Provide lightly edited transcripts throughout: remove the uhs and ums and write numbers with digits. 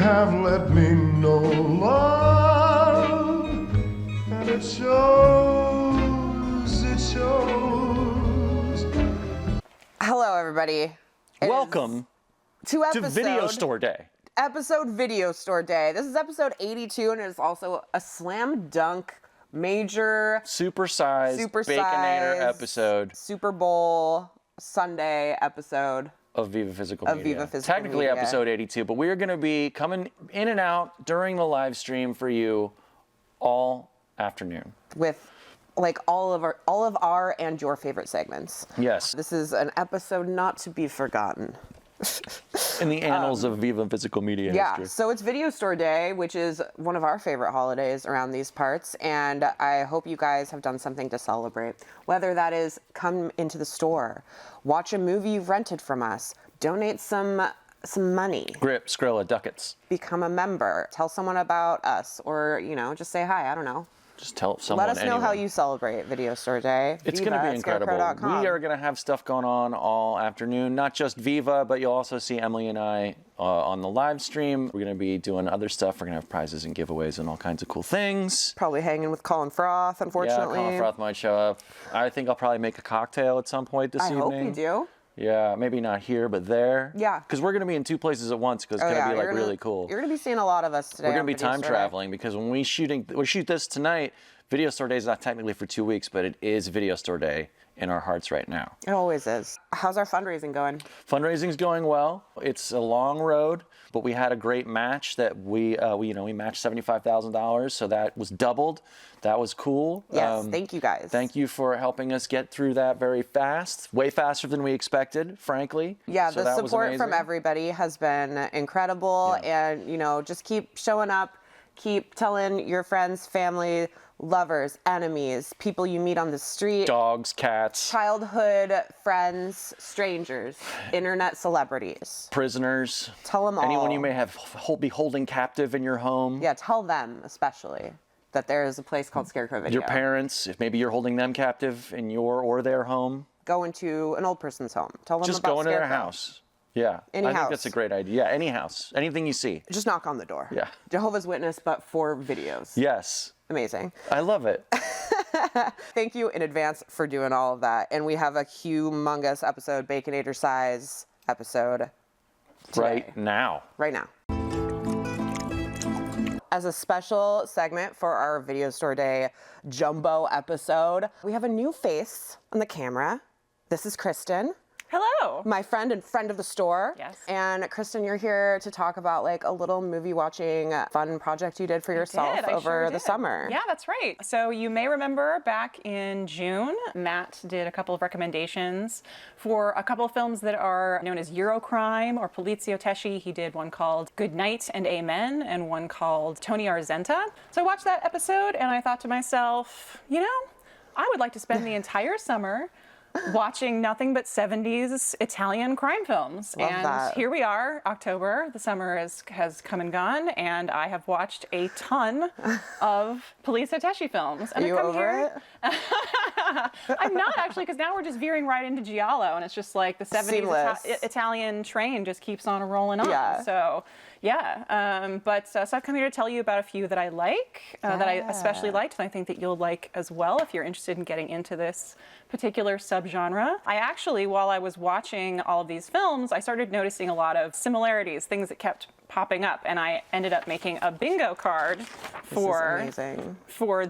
have let me know love, and it shows, it shows. Hello, everybody. Welcome to Video Store Day. Episode Video Store Day. This is episode 82, and it is also a slam dunk, major, Supersized Baconator episode. Super Bowl Sunday episode. Of Viva Physical Media. Viva Physical Technically Media. episode 82, but we are going to be coming in and out during the live stream for you all afternoon. With like all of our and your favorite segments. Yes. This is an episode not to be forgotten. In the annals of Viva Physical Media history. So it's Video Store Day, which is one of our favorite holidays around these parts, and I hope you guys have done something to celebrate. Whether that is come into the store, watch a movie you've rented from us, donate some money. Grip, Skrilla, ducats. Become a member. Tell someone about us, or, just say hi, I don't know. Just tell someone. Let us know how you celebrate Video Store Day. It's going to be incredible. We are going to have stuff going on all afternoon. Not just Viva, but you'll also see Emily and I on the live stream. We're going to be doing other stuff. We're going to have prizes and giveaways and all kinds of cool things. Probably hanging with Colin Froth, unfortunately. Yeah, Colin Froth might show up. I think I'll probably make a cocktail at some point this evening. I hope you do. Yeah, maybe not here, but there. Yeah. Because we're going to be in two places at once because it's going to be really cool. You're going to be seeing a lot of us today. We're going to be time traveling because when we shoot this tonight, Video Store Day is not technically for 2 weeks, but it is Video Store Day in our hearts right now. It always is. How's our fundraising going? Fundraising's going well. It's a long road, but we had a great match that we matched $75,000, so that was doubled. That was cool. Yes, thank you guys. Thank you for helping us get through that very fast, way faster than we expected, frankly. Yeah, so the support from everybody has been incredible, and just keep showing up, keep telling your friends, family, lovers, enemies, people you meet on the street. Dogs, cats. Childhood friends, strangers, internet celebrities. Prisoners. Tell them all. Anyone you may be holding captive in your home. Yeah, tell them especially that there is a place called Scarecrow Video. Your parents, if maybe you're holding them captive in your or their home. Go into an old person's home. Tell them Just about go into Scarecrow. their house. Yeah, Any I house. think that's a great idea. Yeah, any house, anything you see. Just knock on the door. Yeah. Jehovah's Witness, but for videos. Yes. Amazing. I love it. Thank you in advance for doing all of that. And we have a humongous episode, Baconator size episode today. Right now. Right now. As a special segment for our Video Store Day jumbo episode, we have a new face on the camera. This is Kristen. Hello. My friend and friend of the store. Yes. And Kristen, you're here to talk about like a little movie watching fun project you did for yourself over the summer. Yeah, that's right. So you may remember back in June, Matt did a couple of recommendations for a couple of films that are known as Eurocrime or Poliziotteschi. He did one called Good Night and Amen and one called Tony Arzenta. So I watched that episode and I thought to myself, I would like to spend the entire summer watching nothing but 70s Italian crime films. Love and that. Here we are, October, the summer has come and gone, and I have watched a ton of Poliziotteschi films. And Are you over it? I'm not actually, because now we're just veering right into Giallo, and it's just like the 70s Italian train just keeps on rolling on. Yeah. So, yeah. So I've come here to tell you about a few that I like, that I especially liked, and I think that you'll like as well if you're interested in getting into this particular subgenre. I actually, while I was watching all of these films, I started noticing a lot of similarities, things that kept popping up, and I ended up making a bingo card for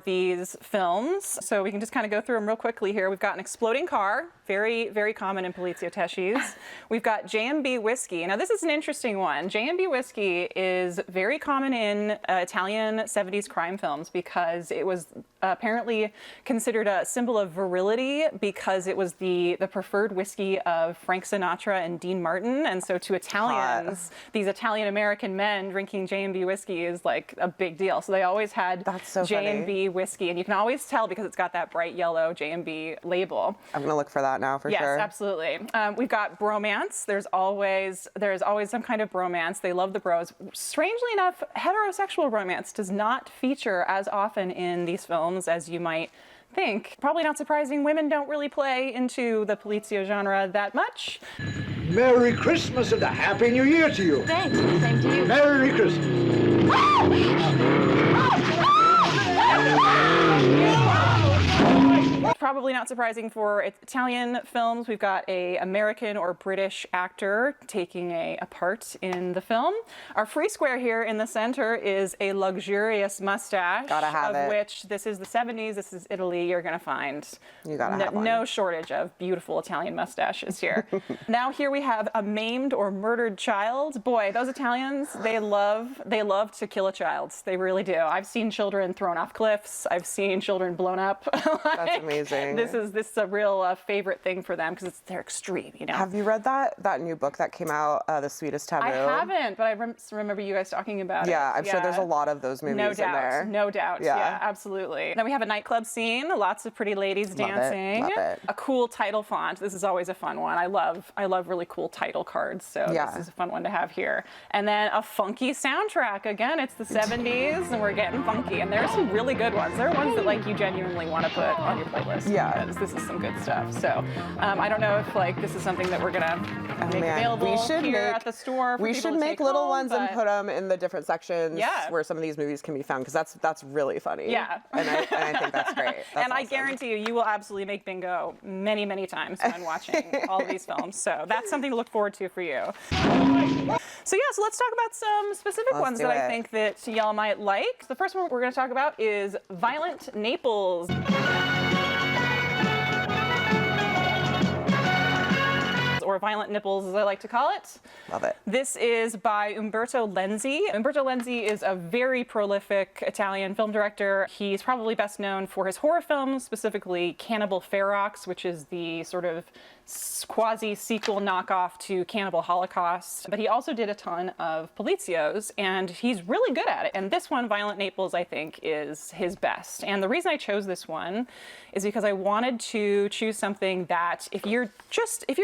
these films. So we can just kind of go through them real quickly here. We've got an exploding car, very, very common in Poliziotteschi's. We've got J&B whiskey. Now this is an interesting one. J&B whiskey is very common in Italian 70s crime films because it was apparently considered a symbol of virility because it was the preferred whiskey of Frank Sinatra and Dean Martin. And so to Italians, these Italian American men drinking J&B whiskey is like a big deal. So they always had J&B whiskey. And you can always tell because it's got that bright yellow J&B label. I'm going to look for that now for sure. Yes, absolutely. We've got bromance. There's always some kind of bromance. They love the bros. Strangely enough, heterosexual romance does not feature as often in these films as you might think. Probably not surprising, women don't really play into the Polizio genre that much. Merry Christmas and a Happy New Year to you. Thanks. Same to you. Merry Christmas. Probably not surprising for Italian films, we've got a American or British actor taking a part in the film. Our free square here in the center is a luxurious mustache. Gotta have it. Which this is the 70s, this is Italy. You're gonna find You gotta have one. no shortage of beautiful Italian mustaches here. Now here we have a maimed or murdered child. Boy, those Italians, they love to kill a child. They really do. I've seen children thrown off cliffs. I've seen children blown up. That's amazing. This is a real favorite thing for them because they're extreme, you know. Have you read that new book that came out, The Sweetest Taboo? I haven't, but I remember you guys talking about it. Yeah, I'm sure there's a lot of those movies no in doubt, there. No doubt. Yeah, absolutely. Then we have a nightclub scene, lots of pretty ladies dancing. Love it. A cool title font. This is always a fun one. I love really cool title cards, so this is a fun one to have here. And then a funky soundtrack. Again, it's the 70s, and we're getting funky. And there's some really good ones. There are ones that like you genuinely want to put on your playlist. Yeah. Because this is some good stuff. So I don't know if like this is something that we're gonna make available here at the store. For we people should to make take little home, ones and put them in the different sections where some of these movies can be found, because that's really funny. Yeah. And I think that's great. That's and I awesome. guarantee you will absolutely make bingo many, many times when watching all of these films. So that's something to look forward to for you. So let's talk about some specific ones that I think that y'all might like. The first one we're going to talk about is Violent Naples. Or Violent Nipples, as I like to call it. Love it. This is by Umberto Lenzi. Umberto Lenzi is a very prolific Italian film director. He's probably best known for his horror films, specifically Cannibal Ferox, which is the sort of quasi-sequel knockoff to Cannibal Holocaust. But he also did a ton of Polizios, and he's really good at it. And this one, Violent Naples, I think is his best. And the reason I chose this one is because I wanted to choose something that if you're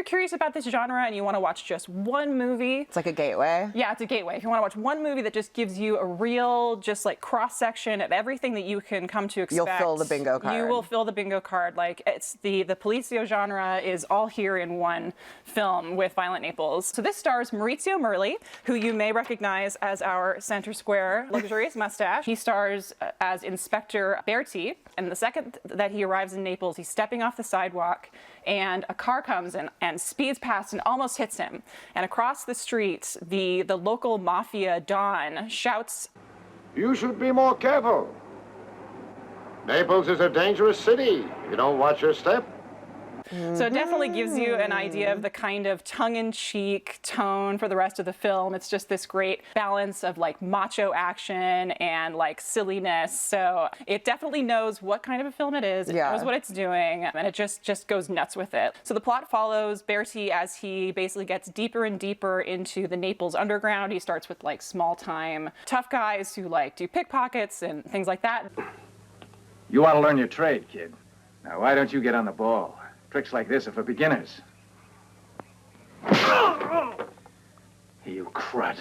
curious about this genre and you want to watch just one movie. It's like a gateway. Yeah, it's a gateway. If you want to watch one movie that just gives you a real, just like cross-section of everything that you can come to expect. You'll fill the bingo card. You will fill the bingo card. Like, it's the Polizio genre is all here in one film with Violent Naples. So this stars Maurizio Merli, who you may recognize as our center square luxurious mustache. He stars as Inspector Berti, and the second that he arrives in Naples, he's stepping off the sidewalk, and a car comes in and speeds past and almost hits him. And across the street, the local mafia Don shouts, "You should be more careful. Naples is a dangerous city. If you don't watch your step." So it definitely gives you an idea of the kind of tongue-in-cheek tone for the rest of the film. It's just this great balance of like macho action and like silliness. So it definitely knows what kind of a film it is. It knows what it's doing, and it just goes nuts with it. So the plot follows Berti as he basically gets deeper and deeper into the Naples underground. He starts with like small-time tough guys who like do pickpockets and things like that. You want to learn your trade, kid. Now, why don't you get on the ball? Tricks like this are for beginners. You crud.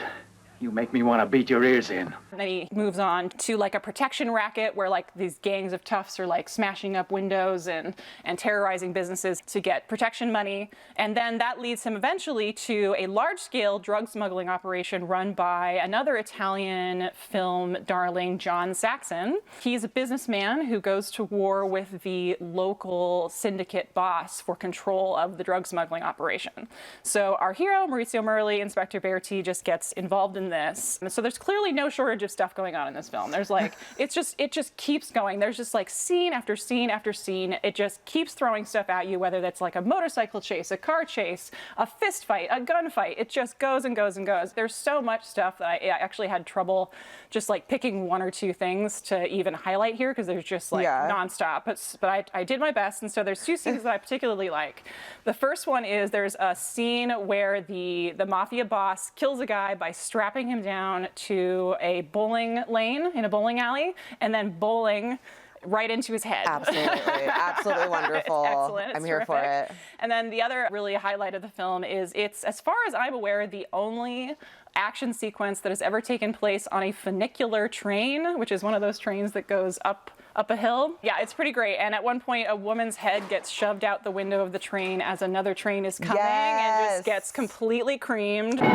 You make me want to beat your ears in. And then he moves on to like a protection racket where like these gangs of toughs are like smashing up windows and terrorizing businesses to get protection money. And then that leads him eventually to a large-scale drug smuggling operation run by another Italian film darling, John Saxon. He's a businessman who goes to war with the local syndicate boss for control of the drug smuggling operation. So our hero, Maurizio Merli, Inspector Berti, just gets involved in this. So there's clearly no shortage of stuff going on in this film. There's like, it just keeps going. There's just like scene after scene after scene. It just keeps throwing stuff at you, whether that's like a motorcycle chase, a car chase, a fist fight, a gunfight. It just goes and goes and goes. There's so much stuff that I actually had trouble just like picking one or two things to even highlight here because there's just like nonstop. But I did my best. And so there's two scenes that I particularly like. The first one is there's a scene where the mafia boss kills a guy by strapping him down to a bowling lane in a bowling alley and then bowling right into his head. Absolutely wonderful. It's excellent. It's I'm here terrific. for it. And then the other really highlight of the film is it's, as far as I'm aware, the only action sequence that has ever taken place on a funicular train, which is one of those trains that goes up up a hill. Yeah, it's pretty great. And at one point, a woman's head gets shoved out the window of the train as another train is coming and just gets completely creamed. What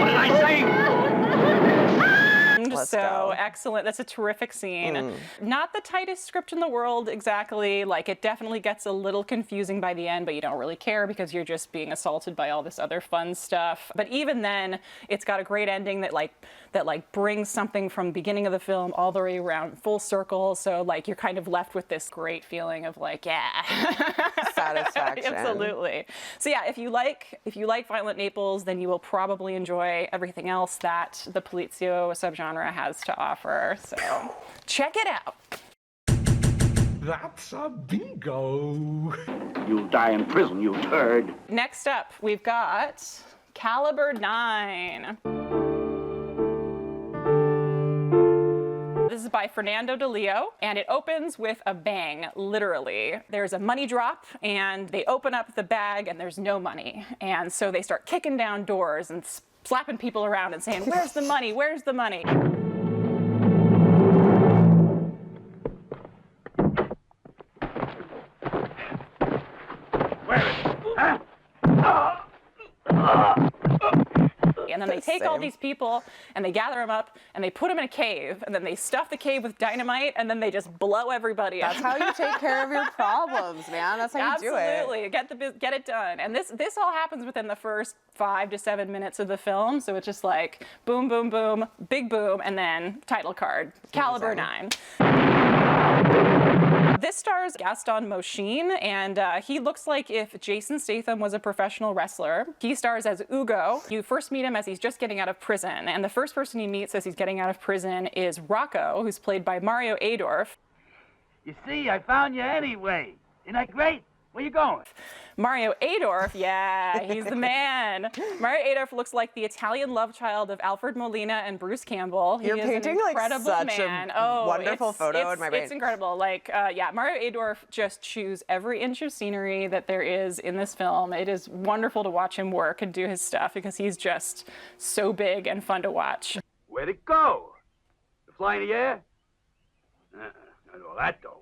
did I say? So excellent. That's a terrific scene. Not the tightest script in the world exactly. Like, it definitely gets a little confusing by the end, but you don't really care because you're just being assaulted by all this other fun stuff. But even then, it's got a great ending that brings something from the beginning of the film all the way around full circle. So like you're kind of left with this great feeling of like, yeah. Satisfaction. Absolutely. So yeah, if you like violent Naples, then you will probably enjoy everything else that the Polizio subgenre has to offer. So check it out. That's a bingo. You'll die in prison, you turd. Next up, we've got Caliber 9. This is by Fernando de Leo, and it opens with a bang, literally. There's a money drop, and they open up the bag, and there's no money. And so they start kicking down doors and slapping people around and saying, "Where's the money? Where's the money?" Where is it? Huh? And then they take all these people and they gather them up and they put them in a cave and then they stuff the cave with dynamite and then they just blow everybody up. That's how you take care of your problems, man. That's how you do it. Absolutely. Get it done. And this all happens within the first 5 to 7 minutes of the film. So it's just like boom, boom, boom, big boom, and then title card, Caliber 9. This stars Gaston Moschine, and he looks like if Jason Statham was a professional wrestler. He stars as Ugo. You first meet him as he's just getting out of prison, and the first person he meets as he's getting out of prison is Rocco, who's played by Mario Adorf. You see, I found you anyway. Isn't that great? Where you going? Mario Adorf, yeah, he's the man. Mario Adorf looks like the Italian love child of Alfred Molina and Bruce Campbell. You're painting like such man. a wonderful photo in my brain. It's incredible. Like, yeah, Mario Adorf just chews every inch of scenery that there is in this film. It is wonderful to watch him work and do his stuff because he's just so big and fun to watch. Where'd it go? To fly in the air? Not all that, though.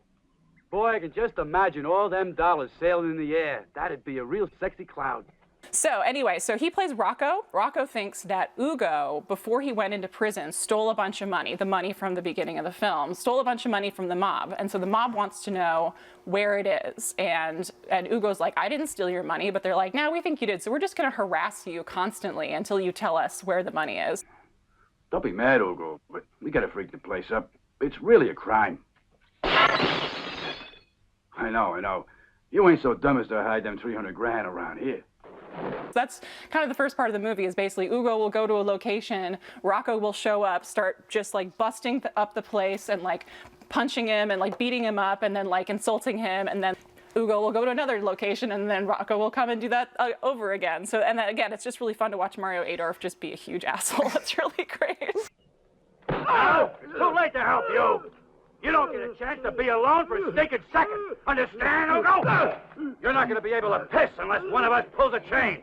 Boy, I can just imagine all them dollars sailing in the air. That'd be a real sexy cloud. So anyway, so he plays Rocco. Rocco thinks that Ugo, before he went into prison, stole a bunch of money, the money from the beginning of the film, stole a bunch of money from the mob. And so the mob wants to know where it is. And Ugo's like, I didn't steal your money. But they're like, no, we think you did. So we're just going to harass you constantly until you tell us where the money is. Don't be mad, Ugo, but we gotta freak the place up. It's really a crime. I know. You ain't so dumb as to hide them 300 grand around here. So that's kind of the first part of the movie is basically Ugo will go to a location, Rocco will show up, start just like busting up the place and like punching him and like beating him up and then like insulting him, and then Ugo will go to another location and then Rocco will come and do that over again. So, and then again, it's just really fun to watch Mario Adorf just be a huge asshole. It's really great. Oh, too late to help you. You don't get a chance to be alone for a stinking second. Understand, Ugo? You're not going to be able to piss unless one of us pulls a chain.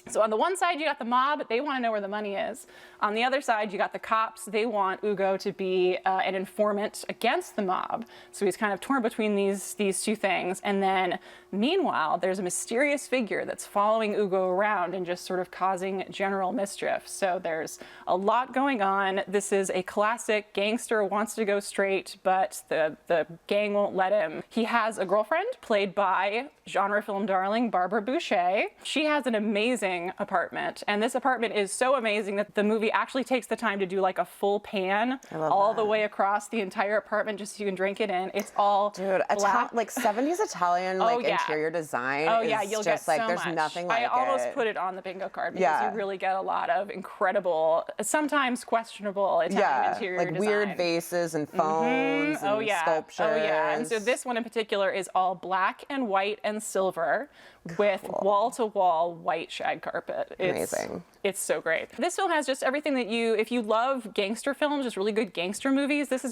So on the one side, you got the mob. They want to know where the money is. On the other side, you got the cops. They want Ugo to be an informant against the mob. So he's kind of torn between these two things. And then, meanwhile, there's a mysterious figure that's following Ugo around and just sort of causing general mischief. So there's a lot going on. This is a classic gangster wants to go straight, but the gang won't let him. He has a girlfriend played by genre film darling Barbara Boucher. She has an amazing apartment, and this apartment is so amazing that the movie actually takes the time to do like a full pan all the way across the entire apartment just so you can drink it in. It's all black. Like 70s Italian interior design. Oh yeah, is you'll just get like so there's much. nothing like it. I almost put it on the bingo card because you really get a lot of incredible, sometimes questionable Italian interior design. Weird vases and phones and sculptures. Oh yeah, and so this one in particular is all black and white and silver with wall-to-wall white shag carpet. It's Amazing. It's so great. This film has just everything that if you love gangster films, just really good gangster movies, this is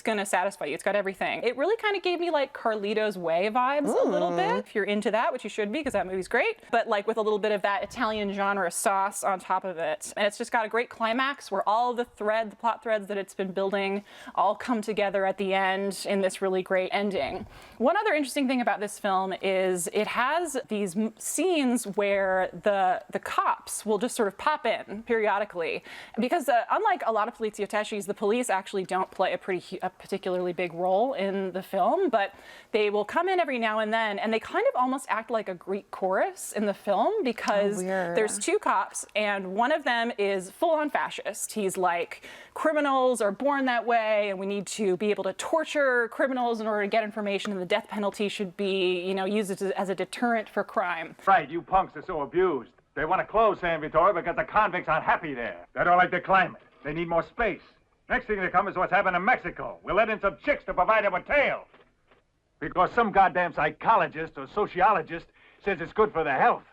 gonna satisfy you. It's got everything. It really kind of gave me like Carlito's Way vibes a little bit, if you're into that, which you should be, because that movie's great, but like with a little bit of that Italian genre sauce on top of it. And it's just got a great climax where all the plot threads that it's been building all come together at the end in this really great ending. One other interesting thing about this film is it has these scenes where the cops will just sort of pop in periodically, because unlike a lot of Poliziotteschi, the police actually don't play a particularly big role in the film, but they will come in every now and then, and they kind of almost act like a Greek chorus in the film, because there's two cops, and one of them is full-on fascist. He's like, criminals are born that way, and we need to be able to torture criminals in order to get information, and the death penalty should be, used as a deterrent for crime. Right, you punks are so abused. They want to close San Vittore because the convicts aren't happy there. They don't like the climate. They need more space. Next thing to come is what's happened in Mexico. We'll let in some chicks to provide them with tail. Because some goddamn psychologist or sociologist says it's good for their health.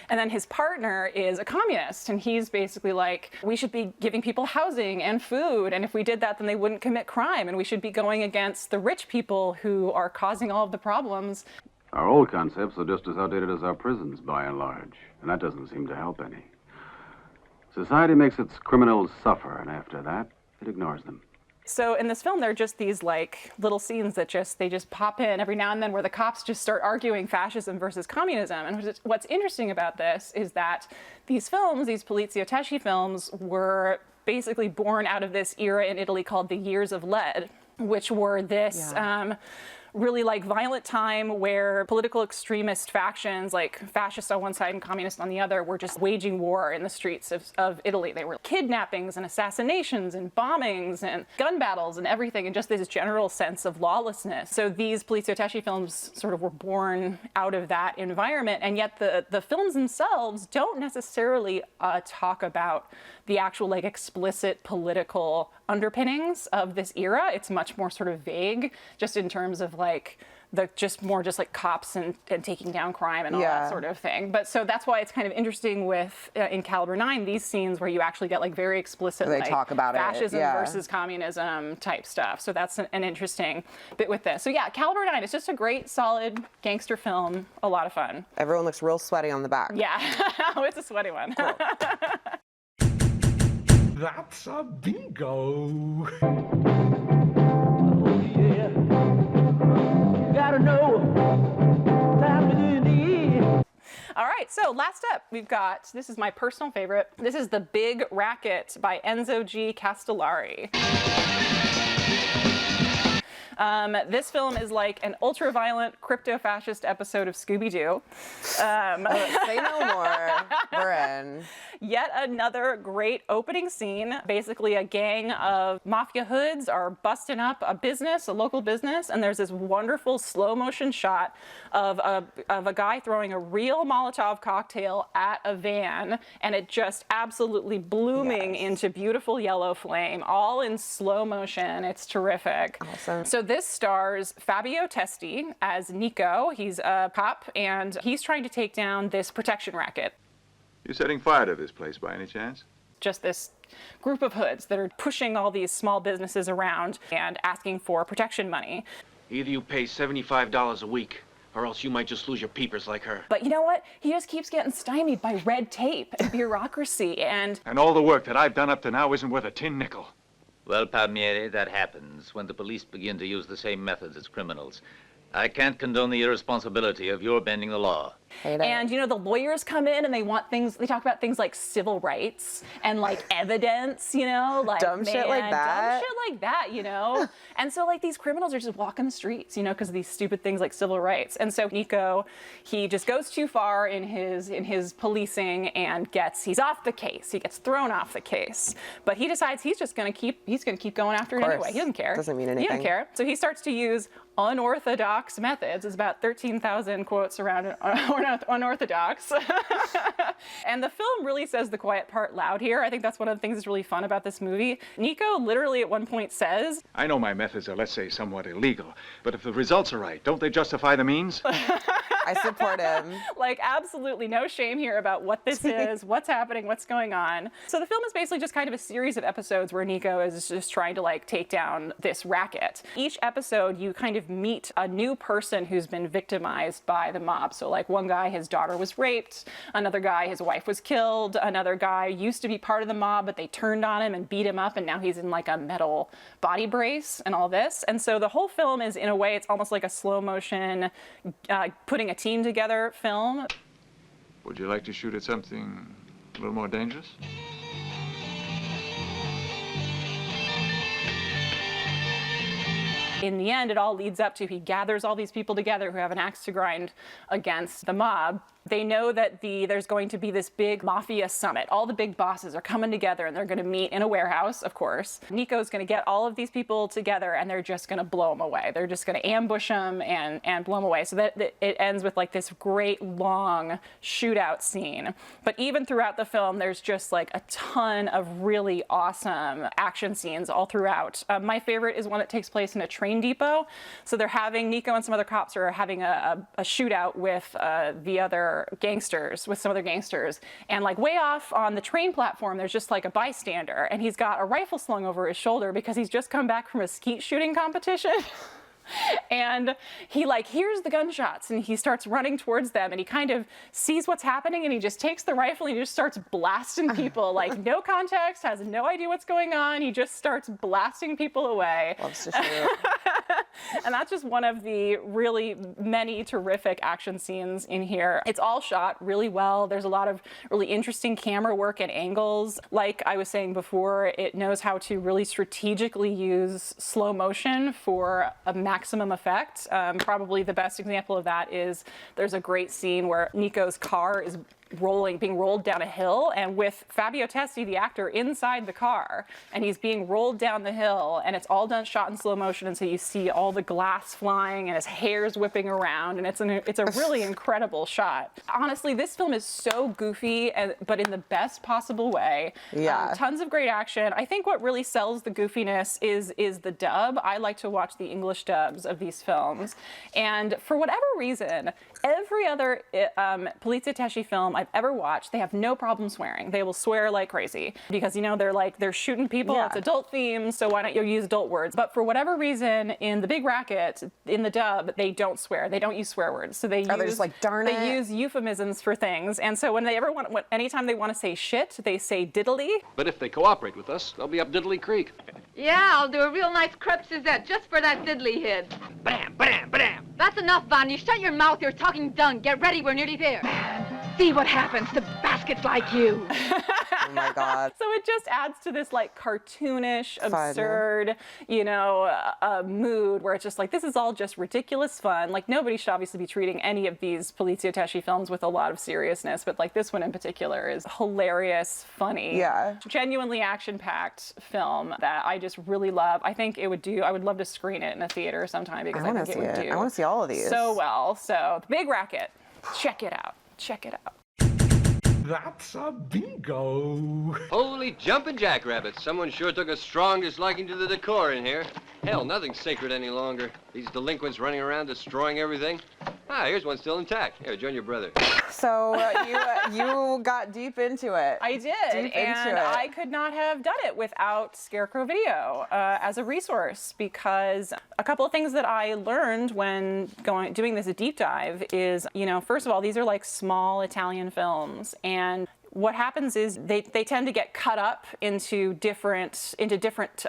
And then his partner is a communist, and he's basically like, we should be giving people housing and food, and if we did that, then they wouldn't commit crime, and we should be going against the rich people who are causing all of the problems. Our old concepts are just as outdated as our prisons, by and large, and that doesn't seem to help any. Society makes its criminals suffer, and after that, it ignores them. So in this film, there are just these like little scenes that they just pop in every now and then, where the cops just start arguing fascism versus communism. And what's interesting about this is that these films, these Poliziotteschi films, were basically born out of this era in Italy called the Years of Lead, which were this really like violent time where political extremist factions, like fascists on one side and communists on the other, were just waging war in the streets of Italy. They were kidnappings and assassinations and bombings and gun battles and everything, and just this general sense of lawlessness. So these Poliziotteschi films sort of were born out of that environment, and yet the films themselves don't necessarily talk about the actual like explicit political underpinnings of this era. It's much more sort of vague, just in terms of like just like cops and taking down crime and all that sort of thing. But so that's why it's kind of interesting with in Caliber 9, these scenes where you actually get like very explicit they like talk about fascism versus communism type stuff. So that's an interesting bit with this. So yeah, Caliber 9 is just a great, solid gangster film. A lot of fun. Everyone looks real sweaty on the back. Yeah, it's a sweaty one. Cool. That's a bingo. Gotta know. Time to do. All right, so last up, we've got, this is my personal favorite. This is The Big Racket by Enzo G. Castellari. This film is like an ultra-violent crypto-fascist episode of Scooby-Doo. Say no more. We're in. Yet another great opening scene. Basically, a gang of mafia hoods are busting up a local business, and there's this wonderful slow-motion shot of a guy throwing a real Molotov cocktail at a van, and it just absolutely blooming into beautiful yellow flame, all in slow motion. It's terrific. Awesome. So this stars Fabio Testi as Nico. He's a cop, and he's trying to take down this protection racket. You setting fire to this place by any chance? Just this group of hoods that are pushing all these small businesses around and asking for protection money. Either you pay $75 a week, or else you might just lose your peepers like her. But you know what? He just keeps getting stymied by red tape and bureaucracy and all the work that I've done up to now isn't worth a tin nickel. Well, Palmieri, that happens when the police begin to use the same methods as criminals. I can't condone the irresponsibility of your bending the law. And, the lawyers come in and they talk about things like civil rights and like evidence, like dumb shit like that. And so like these criminals are just walking the streets, because of these stupid things like civil rights. And so Nico, he just goes too far in his policing and he's off the case. He gets thrown off the case. But he decides he's going to keep going after it anyway. He doesn't care. Doesn't mean anything. He doesn't care. So he starts to use unorthodox methods. There's about 13,000 quotes around unorthodox. And the film really says the quiet part loud here. I think that's one of the things that's really fun about this movie. Nico literally at one point says, I know my methods are, let's say, somewhat illegal, but if the results are right, don't they justify the means? I support him. Like, absolutely no shame here about what this is, what's happening, what's going on. So the film is basically just kind of a series of episodes where Nico is just trying to like take down this racket. Each episode, you kind of meet a new person who's been victimized by the mob. So like one guy, his daughter was raped. Another guy, his wife was killed. Another guy used to be part of the mob, but they turned on him and beat him up, and now he's in like a metal body brace and all this. And so the whole film is, in a way, it's almost like a slow motion putting a team together film. Would you like to shoot at something a little more dangerous? In the end, it all leads up to he gathers all these people together who have an axe to grind against the mob. They know that there's going to be this big mafia summit. All the big bosses are coming together and they're going to meet in a warehouse, of course. Nico's going to get all of these people together and they're just going to blow them away. They're just going to ambush them and blow them away. So that it ends with like this great long shootout scene. But even throughout the film, there's just like a ton of really awesome action scenes all throughout. My favorite is one that takes place in a train depot. So they're having, Nico and some other cops are having a shootout with the other gangsters, with some other gangsters, and like way off on the train platform there's just like a bystander, and he's got a rifle slung over his shoulder because he's just come back from a skeet shooting competition. And he like hears the gunshots and he starts running towards them, and he kind of sees what's happening and he just takes the rifle and he just starts blasting people, like no context, has no idea what's going on. He just starts blasting people away. Loves to shoot. And that's just one of the really many terrific action scenes in here. It's all shot really well. There's a lot of really interesting camera work and angles. Like I was saying before, it knows how to really strategically use slow motion for a maximum effect. Probably the best example of that is there's a great scene where Nico's car is being rolled down a hill, and with Fabiotesti, the actor, inside the car, and he's being rolled down the hill, and it's all shot in slow motion, and so you see all the glass flying and his hair's whipping around, and it's a really incredible shot. Honestly, this film is so goofy, but in the best possible way. Yeah. Tons of great action. I think what really sells the goofiness is the dub. I like to watch the English dubs of these films, and for whatever reason, every other Poliziotteschi film I've ever watched, they have no problem swearing. They will swear like crazy because, you know, they're shooting people. Yeah. It's adult themes, so why don't you use adult words? But for whatever reason, in The Big Racket, in the dub, they don't swear. They don't use swear words. So they just like, darn it. They use euphemisms for things. And so anytime they want to say shit, they say diddly. But if they cooperate with us, they'll be up Diddly Creek. Yeah, I'll do a real nice crepe Suzette just for that diddly head. Bam, bam, bam. That's enough, Von. You shut your mouth. You're talking done. Get ready. We're nearly there. See what happens to baskets like you. Oh my God. So it just adds to this like cartoonish, absurd, mood where it's just like, this is all just ridiculous fun. Like nobody should obviously be treating any of these Poliziotteschi films with a lot of seriousness, but like this one in particular is hilarious, funny, genuinely action-packed film that I just really love. I think I would love to screen it in a theater sometime because I think it would do. I want to see all of these. So well. So The Big Racket, check it out. Check it out. That's a bingo. Holy jumping jackrabbits. Someone sure took a strong disliking to the decor in here. Hell, nothing's sacred any longer. These delinquents running around destroying everything. Ah, here's one still intact. Here, join your brother. So you got deep into it. I did, and I could not have done it without Scarecrow Video as a resource, because a couple of things that I learned when doing this deep dive is, first of all, these are like small Italian films, and what happens is they tend to get cut up into different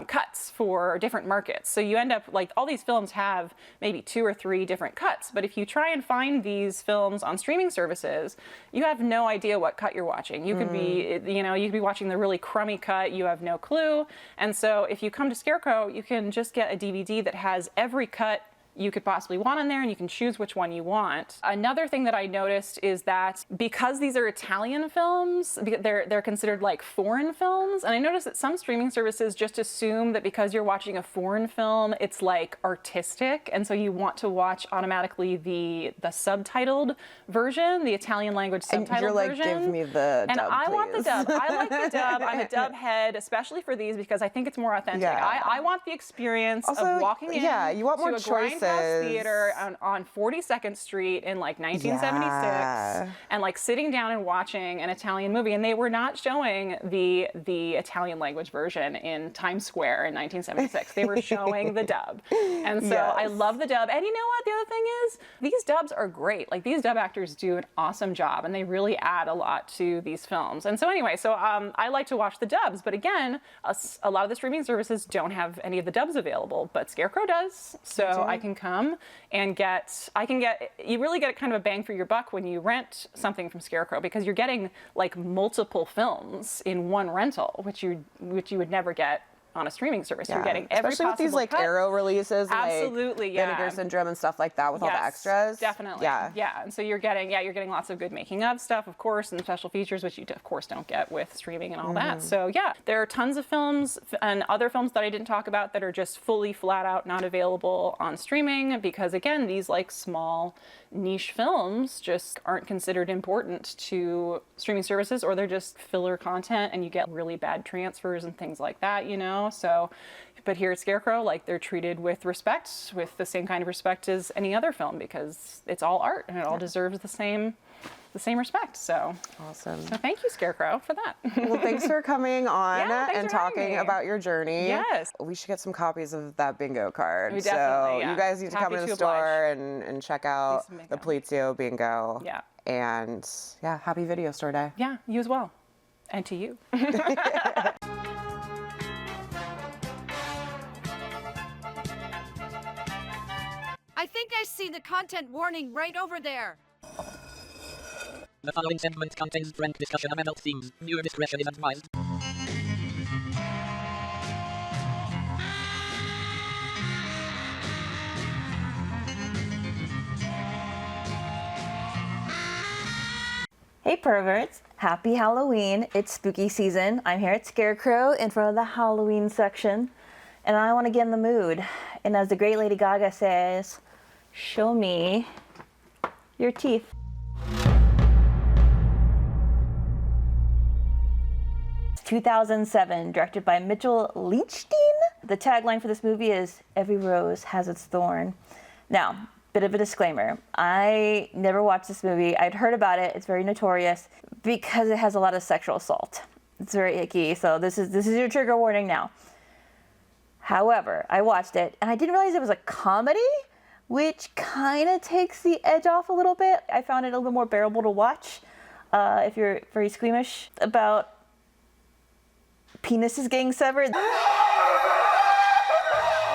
cuts for different markets. So you end up like all these films have maybe 2 or 3 different cuts. But if you try and find these films on streaming services, you have no idea what cut you're watching. You could be, you could be watching the really crummy cut. You have no clue. And so if you come to Scarecrow, you can just get a DVD that has every cut you could possibly want on there, and you can choose which one you want. Another thing that I noticed is that because these are Italian films, they're considered like foreign films, and I noticed that some streaming services just assume that because you're watching a foreign film, it's like artistic, and so you want to watch automatically the subtitled version, the Italian language subtitled version. And you're like, give me the dub, and I please. want the dub. I like the dub. I'm a dub head, especially for these, because I think it's more authentic. Yeah. I want the experience of walking in. Yeah, you want more choices. House Theater on 42nd Street in like 1976, and like sitting down and watching an Italian movie, and they were not showing the Italian language version in Times Square in 1976. They were showing the dub, and so I love the dub. And you know what? The other thing is, these dubs are great. Like these dub actors do an awesome job, and they really add a lot to these films. And so anyway, so I like to watch the dubs, but again, a lot of the streaming services don't have any of the dubs available, but Scarecrow does. So I can come and you really get kind of a bang for your buck when you rent something from Scarecrow, because you're getting like multiple films in one rental, which you would never get on a streaming service. You're getting every especially with these like cut. Arrow releases, Absolutely, like Vinegar Syndrome and stuff like that with all the extras. Definitely. Yeah. And so you're getting lots of good making of stuff, of course, and special features, which you of course don't get with streaming and all that. So yeah, there are tons of films and other films that I didn't talk about that are just fully flat out not available on streaming, because again, these like small niche films just aren't considered important to streaming services, or they're just filler content and you get really bad transfers and things like that, you know? So, but here at Scarecrow, like they're treated with respect, with the same kind of respect as any other film, because it's all art and it all deserves the same respect. So awesome. So thank you, Scarecrow, for that. Well, thanks for coming on and talking me. about your journey. Yes. We should get some copies of that bingo card. We definitely, so you guys need to come to the store and check out the Polizio bingo. Yeah. And yeah, happy Video Store Day. Yeah, you as well. And to you. I think I see the content warning right over there. The following segment contains frank discussion of adult themes. Viewer discretion is advised. Hey perverts, happy Halloween. It's spooky season. I'm here at Scarecrow in front of the Halloween section, and I want to get in the mood. And as the great Lady Gaga says, show me your teeth. It's 2007, directed by Mitchell Lynchstein. The tagline for this movie is, "Every rose has its thorn." Now, bit of a disclaimer. I never watched this movie. I'd heard about it. It's very notorious because it has a lot of sexual assault. It's very icky. So this is your trigger warning now. However, I watched it and I didn't realize it was a comedy, which kind of takes the edge off a little bit. I found it a little more bearable to watch if you're very squeamish about penises getting severed.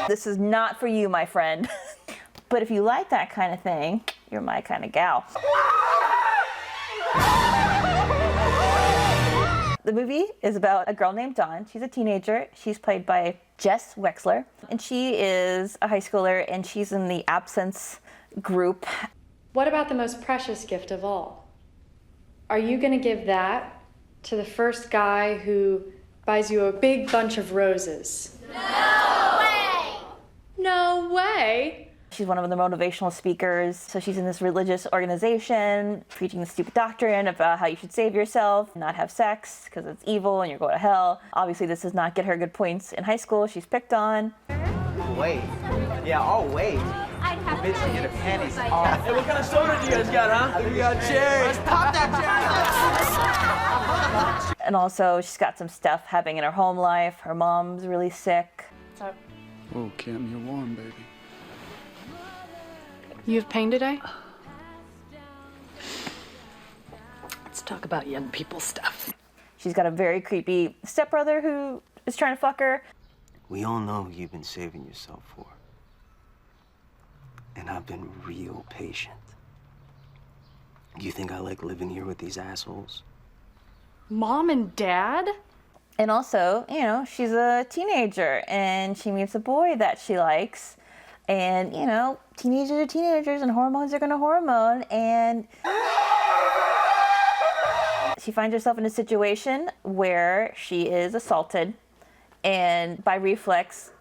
This is not for you, my friend. But if you like that kind of thing, you're my kind of gal. The movie is about a girl named Dawn. She's a teenager. She's played by Jess Wexler. And she is a high schooler, and she's in the absence group. What about the most precious gift of all? Are you going to give that to the first guy who buys you a big bunch of roses? No way! No way! She's one of the motivational speakers. So she's in this religious organization preaching the stupid doctrine about how you should save yourself, not have sex because it's evil and you're going to hell. Obviously, this does not get her good points in high school. She's picked on. Wait. Yeah, I'll wait. Bitch, get her panties off. Hey, what kind of soda do you guys got, huh? I think we got cherry. Let's pop that cherry. And also, she's got some stuff happening in her home life. Her mom's really sick. What's up? Whoa, Kim, you're warm, baby. You have pain today? Let's talk about young people stuff. She's got a very creepy stepbrother who is trying to fuck her. We all know who you've been saving yourself for. And I've been real patient. You think I like living here with these assholes? Mom and Dad? And also, you know, she's a teenager and she meets a boy that she likes. And, you know, teenagers are teenagers and hormones are gonna hormone. And she finds herself in a situation where she is assaulted. And by reflex,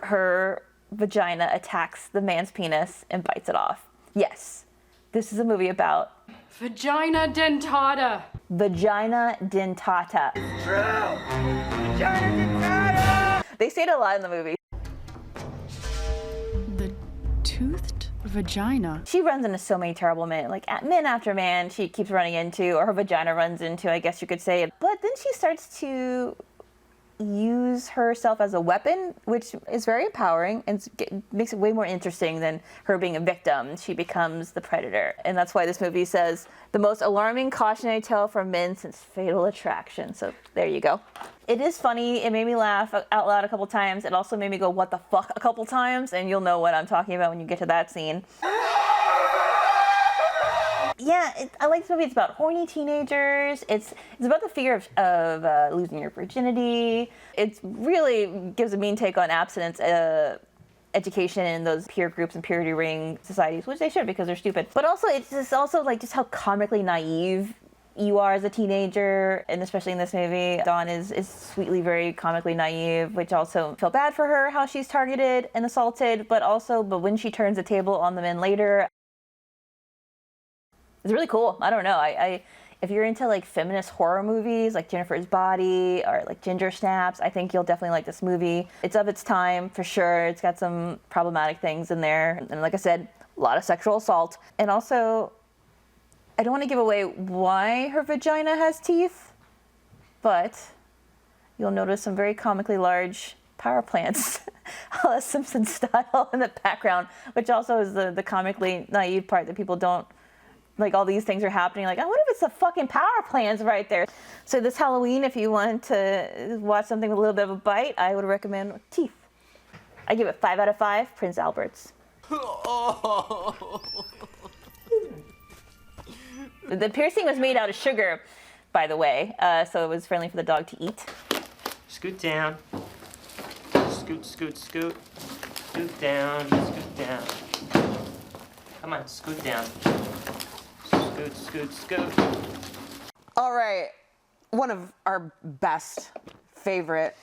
her vagina attacks the man's penis and bites it off. Yes, this is a movie about vagina dentata. Vagina dentata. Vagina dentata! They say it a lot in the movie. The tooth vagina. She runs into so many terrible men, like man after man she keeps running into, or her vagina runs into, I guess you could say. But then she starts to use herself as a weapon, which is very empowering and makes it way more interesting than her being a victim. She becomes the predator. And that's why this movie says, the most alarming cautionary tale for men since Fatal Attraction. So there you go. It is funny. It made me laugh out loud a couple times. It also made me go, what the fuck, a couple times. And you'll know what I'm talking about when you get to that scene. Yeah, I like this movie. It's about horny teenagers. It's about the fear of losing your virginity. It really gives a mean take on abstinence education in those peer groups and purity ring societies, which they should because they're stupid. But also, it's just just how comically naive you are as a teenager, and especially in this movie, Dawn is sweetly very comically naive, which also feel bad for her, how she's targeted and assaulted, but when she turns the table on the men later, it's really cool. I don't know. If you're into like feminist horror movies like Jennifer's Body or like Ginger Snaps, I think you'll definitely like this movie. It's of its time for sure. It's got some problematic things in there. And like I said, a lot of sexual assault. And also, I don't want to give away why her vagina has teeth, but you'll notice some very comically large power plants, a la Simpson style in the background, which also is the comically naive part that people don't, like all these things are happening, like, I wonder if it's the fucking power plants right there. So this Halloween, if you want to watch something with a little bit of a bite, I would recommend Teeth. I give it 5 out of 5, Prince Albert's. The piercing was made out of sugar, by the way, so it was friendly for the dog to eat. Scoot down. Scoot, scoot, scoot. Scoot down, scoot down. Come on, scoot down. Scoot, scoot, scoot. All right, one of our best, favorite,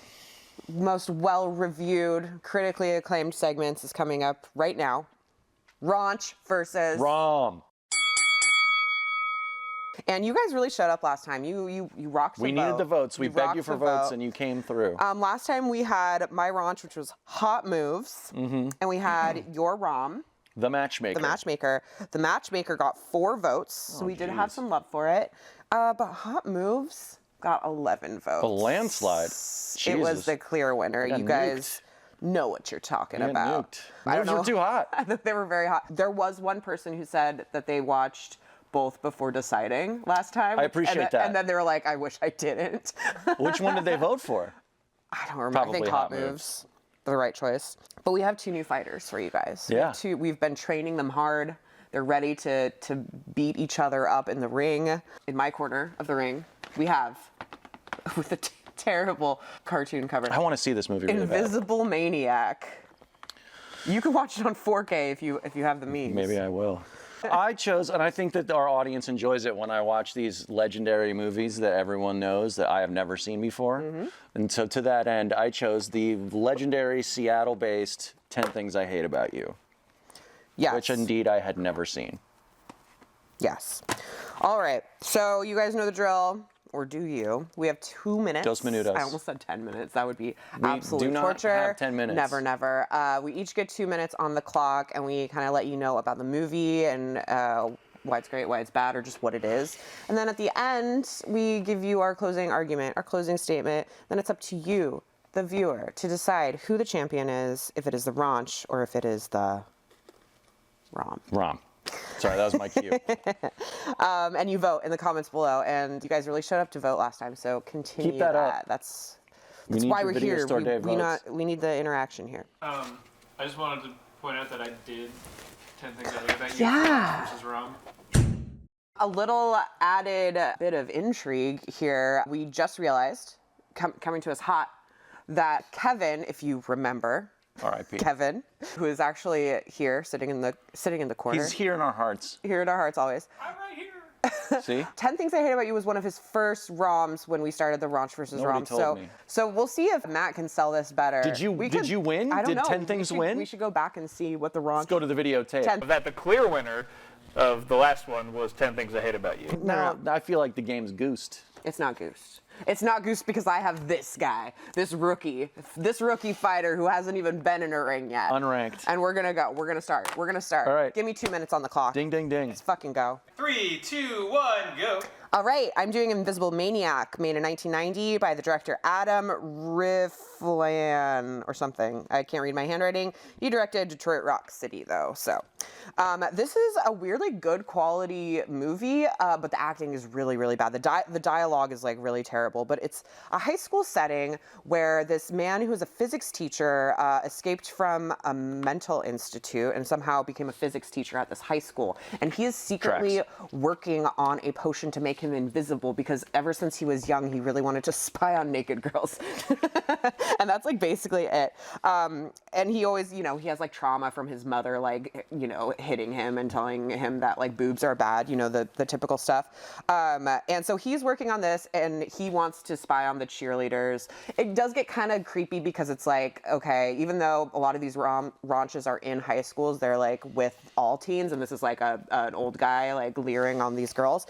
most well-reviewed, critically acclaimed segments is coming up right now. Raunch versus... Rom. And you guys really showed up last time. You rocked the vote. We needed the votes. We begged you for votes, and you came through. Last time we had my Raunch, which was Hot Moves, and we had your Rom. The Matchmaker. The Matchmaker. The Matchmaker got 4 votes, so we did have some love for it. But Hot Moves got 11 votes. A landslide. It was the clear winner. You guys know what you're talking about. Moves were too hot. They were very hot. There was one person who said that they watched both before deciding last time. I appreciate that. And then they were like, I wish I didn't. Which one did they vote for? I don't remember. Probably I think Hot Moves. The right choice. But we have 2 new fighters for you guys. Yeah. We've been training them hard. They're ready to beat each other up in the ring. In my corner of the ring, we have, with a terrible cartoon cover, I want to see this movie really Invisible Maniac. You can watch it on 4K if you have the means. Maybe I will. I chose, and I think that our audience enjoys it when I watch these legendary movies that everyone knows that I have never seen before. And so to that end, I chose the legendary Seattle-based 10 Things I Hate About You. Yes. Which indeed I had never seen. Yes. All right. So you guys know the drill. Or do you? We have 2 minutes. 2 minutos. I almost said 10 minutes. That would be We absolute do not torture. have 10 minutes. Never, never. We each get 2 minutes on the clock, and we kind of let you know about the movie and why it's great, why it's bad, or just what it is. And then at the end, we give you our closing argument, our closing statement. Then it's up to you, the viewer, to decide who the champion is, if it is the Raunch or if it is the Rom. Rom. Sorry, that was my cue. And you vote in the comments below. And you guys really showed up to vote last time, so continue Keep that up. That's We need why your we're Video here. Store Day votes. We need the interaction here. I just wanted to point out that I did 10 Things I Hate About You Yeah. versus Rom. A little added bit of intrigue here. We just realized, coming to us hot, that Kevin, if you remember, R.I.P. Kevin, who is actually here, sitting in the corner. He's here in our hearts. Here in our hearts always. I'm right here. See? 10 Things I Hate About You was one of his first ROMs when we started the Raunch versus Nobody Rom. told me. So we'll see if Matt can sell this better. Did you win? I don't Did know. 10 Things win? We should go back and see what the Raunch. Let's go to the videotape. That the clear winner of the last one was 10 Things I Hate About You. No, I feel like the game's goosed. It's not goosed. It's not Goose because I have this guy, this rookie fighter who hasn't even been in a ring yet. Unranked. And we're gonna go. We're gonna start. All right. Give me 2 minutes on the clock. Ding, ding, ding. Let's fucking go. 3, 2, 1, go. All right, I'm doing Invisible Maniac, made in 1990 by the director Adam Riflan or something. I can't read my handwriting. He directed Detroit Rock City, though. So this is a weirdly good quality movie, but the acting is really, really bad. The dialogue is like really terrible, but it's a high school setting where this man who is a physics teacher escaped from a mental institute and somehow became a physics teacher at this high school. And he is secretly working on a potion to make him invisible because ever since he was young, he really wanted to spy on naked girls. And that's like basically it. And he always, he has like trauma from his mother, like, hitting him and telling him that like boobs are bad, the typical stuff. And so he's working on this and he wants to spy on the cheerleaders. It does get kind of creepy because it's like, okay, even though a lot of these raunches are in high schools, they're like with all teens, and this is like an old guy like leering on these girls.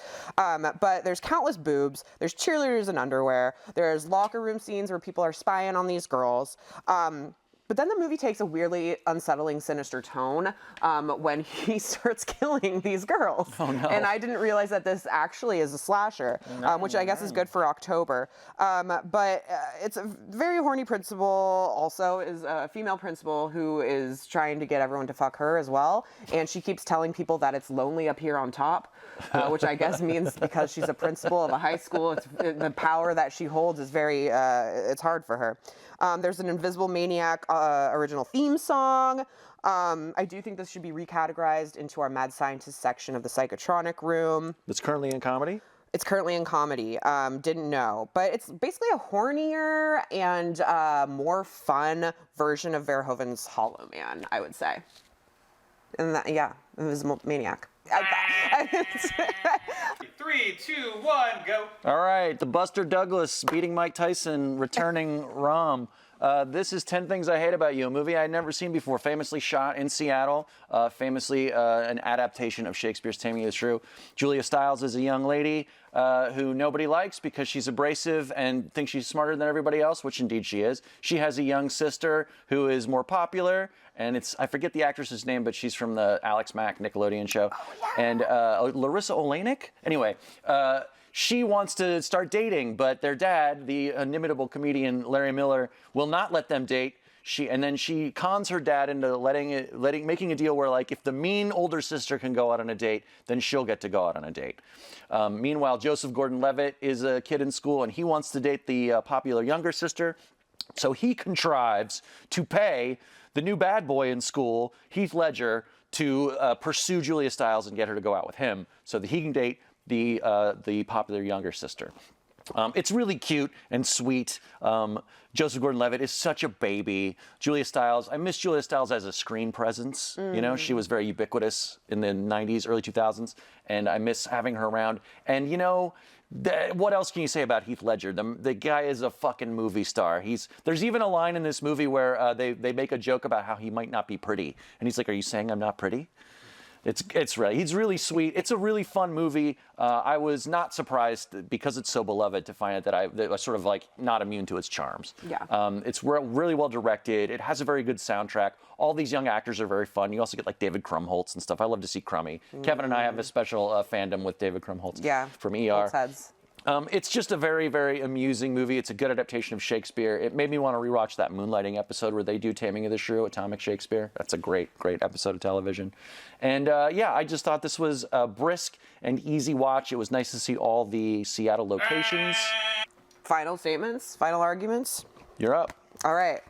But there's countless boobs, there's cheerleaders in underwear, there's locker room scenes where people are spying on these girls. But then the movie takes a weirdly unsettling, sinister tone when he starts killing these girls. Oh, no. And I didn't realize that this actually is a slasher, which I guess is good for October. But it's a very horny principal, also is a female principal who is trying to get everyone to fuck her as well. And she keeps telling people that it's lonely up here on top, which I guess means because she's a principal of a high school, the power that she holds is very, it's hard for her. There's an Invisible Maniac original theme song. I do think this should be recategorized into our Mad Scientist section of the Psychotronic Room. It's currently in comedy? It's currently in comedy. Didn't know. But it's basically a hornier and more fun version of Verhoeven's Hollow Man, I would say. And that, yeah, Invisible Maniac. 3, 2, 1, go. All right, the Buster Douglas beating Mike Tyson returning Rom. This is 10 Things I Hate About You, a movie I'd never seen before, famously shot in Seattle, famously an adaptation of Shakespeare's Taming of the Shrew. Julia Stiles is a young lady who nobody likes because she's abrasive and thinks she's smarter than everybody else, which indeed she is. She has a young sister who is more popular, and I forget the actress's name, but she's from the Alex Mack Nickelodeon show. Oh, yeah. And Larissa Oleynik? Anyway, she wants to start dating, but their dad, the inimitable comedian Larry Miller, will not let them date. And then she cons her dad into making a deal where, like, if the mean older sister can go out on a date, then she'll get to go out on a date. Meanwhile, Joseph Gordon-Levitt is a kid in school, and he wants to date the popular younger sister. So he contrives to pay the new bad boy in school, Heath Ledger, to pursue Julia Stiles and get her to go out with him so that he can date the popular younger sister. It's really cute and sweet. Joseph Gordon-Levitt is such a baby. Julia Stiles, I miss Julia Stiles as a screen presence. She was very ubiquitous in the 90s, early 2000s, and I miss having her around. And what else can you say about Heath Ledger? The guy is a fucking movie star. There's even a line in this movie where they make a joke about how he might not be pretty. And he's like, "Are you saying I'm not pretty?" It's right. He's really sweet. It's a really fun movie. I was not surprised because it's so beloved to find out that I was sort of like not immune to its charms. Yeah. It's really well directed. It has a very good soundtrack. All these young actors are very fun. You also get like David Krumholtz and stuff. I love to see Crummy. Kevin and I have a special fandom with David Krumholtz. Yeah. From ER. Heads. It's just a very, very amusing movie. It's a good adaptation of Shakespeare. It made me want to rewatch that Moonlighting episode where they do Taming of the Shrew, Atomic Shakespeare. That's a great, great episode of television. And yeah, I just thought this was a brisk and easy watch. It was nice to see all the Seattle locations. Final statements? Final arguments? You're up. All right.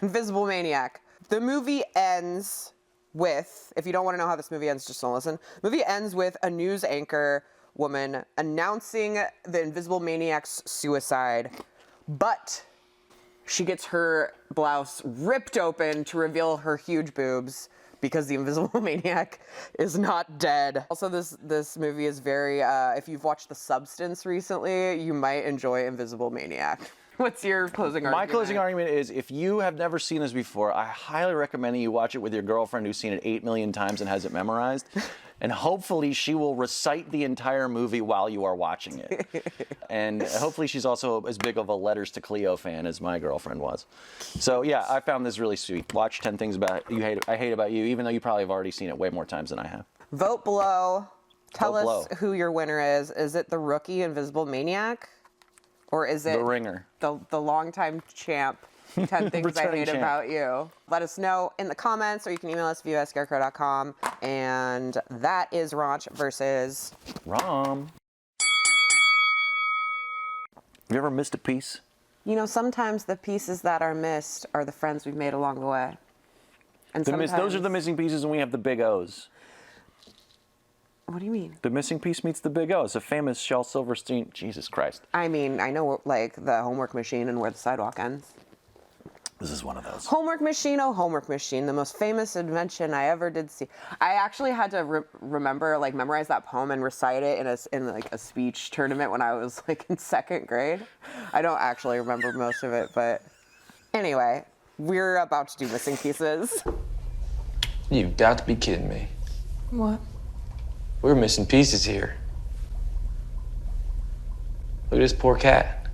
Invisible Maniac. The movie ends with, if you don't want to know how this movie ends, just don't listen. The movie ends with a news anchor woman announcing the Invisible Maniac's suicide, but she gets her blouse ripped open to reveal her huge boobs because the Invisible Maniac is not dead. Also, this movie is very, if you've watched The Substance recently, you might enjoy Invisible Maniac. What's your closing argument? My closing argument is, if you have never seen this before, I highly recommend that you watch it with your girlfriend who's seen it 8 million times and has it memorized. And hopefully she will recite the entire movie while you are watching it. And hopefully she's also as big of a Letters to Cleo fan as my girlfriend was. So yeah, I found this really sweet. Watch 10 Things I Hate About You, even though you probably have already seen it way more times than I have. Vote below. Tell Vote us below. who your winner is. Is it the rookie Invisible Maniac? Or is it The Ringer? The longtime champ, 10 Things I Returning Hate champ. About You? Let us know in the comments, or you can email us view@scarecrow.com. And that is Raunch versus Rom. Have you ever missed a piece? You know, sometimes the pieces that are missed are the friends we've made along the way. And Those are the missing pieces, and we have the big O's. What do you mean? The missing piece meets the big O. It's a famous Shel Silverstein. Jesus Christ. I mean, I know, like, the homework machine and where the sidewalk ends. This is one of those. Homework machine, oh, homework machine, the most famous invention I ever did see. I actually had to remember, like, memorize that poem and recite it in like a speech tournament when I was like in 2nd grade. I don't actually remember most of it, but anyway, we're about to do missing pieces. You've got to be kidding me. What? We're missing pieces here. Look at this poor cat.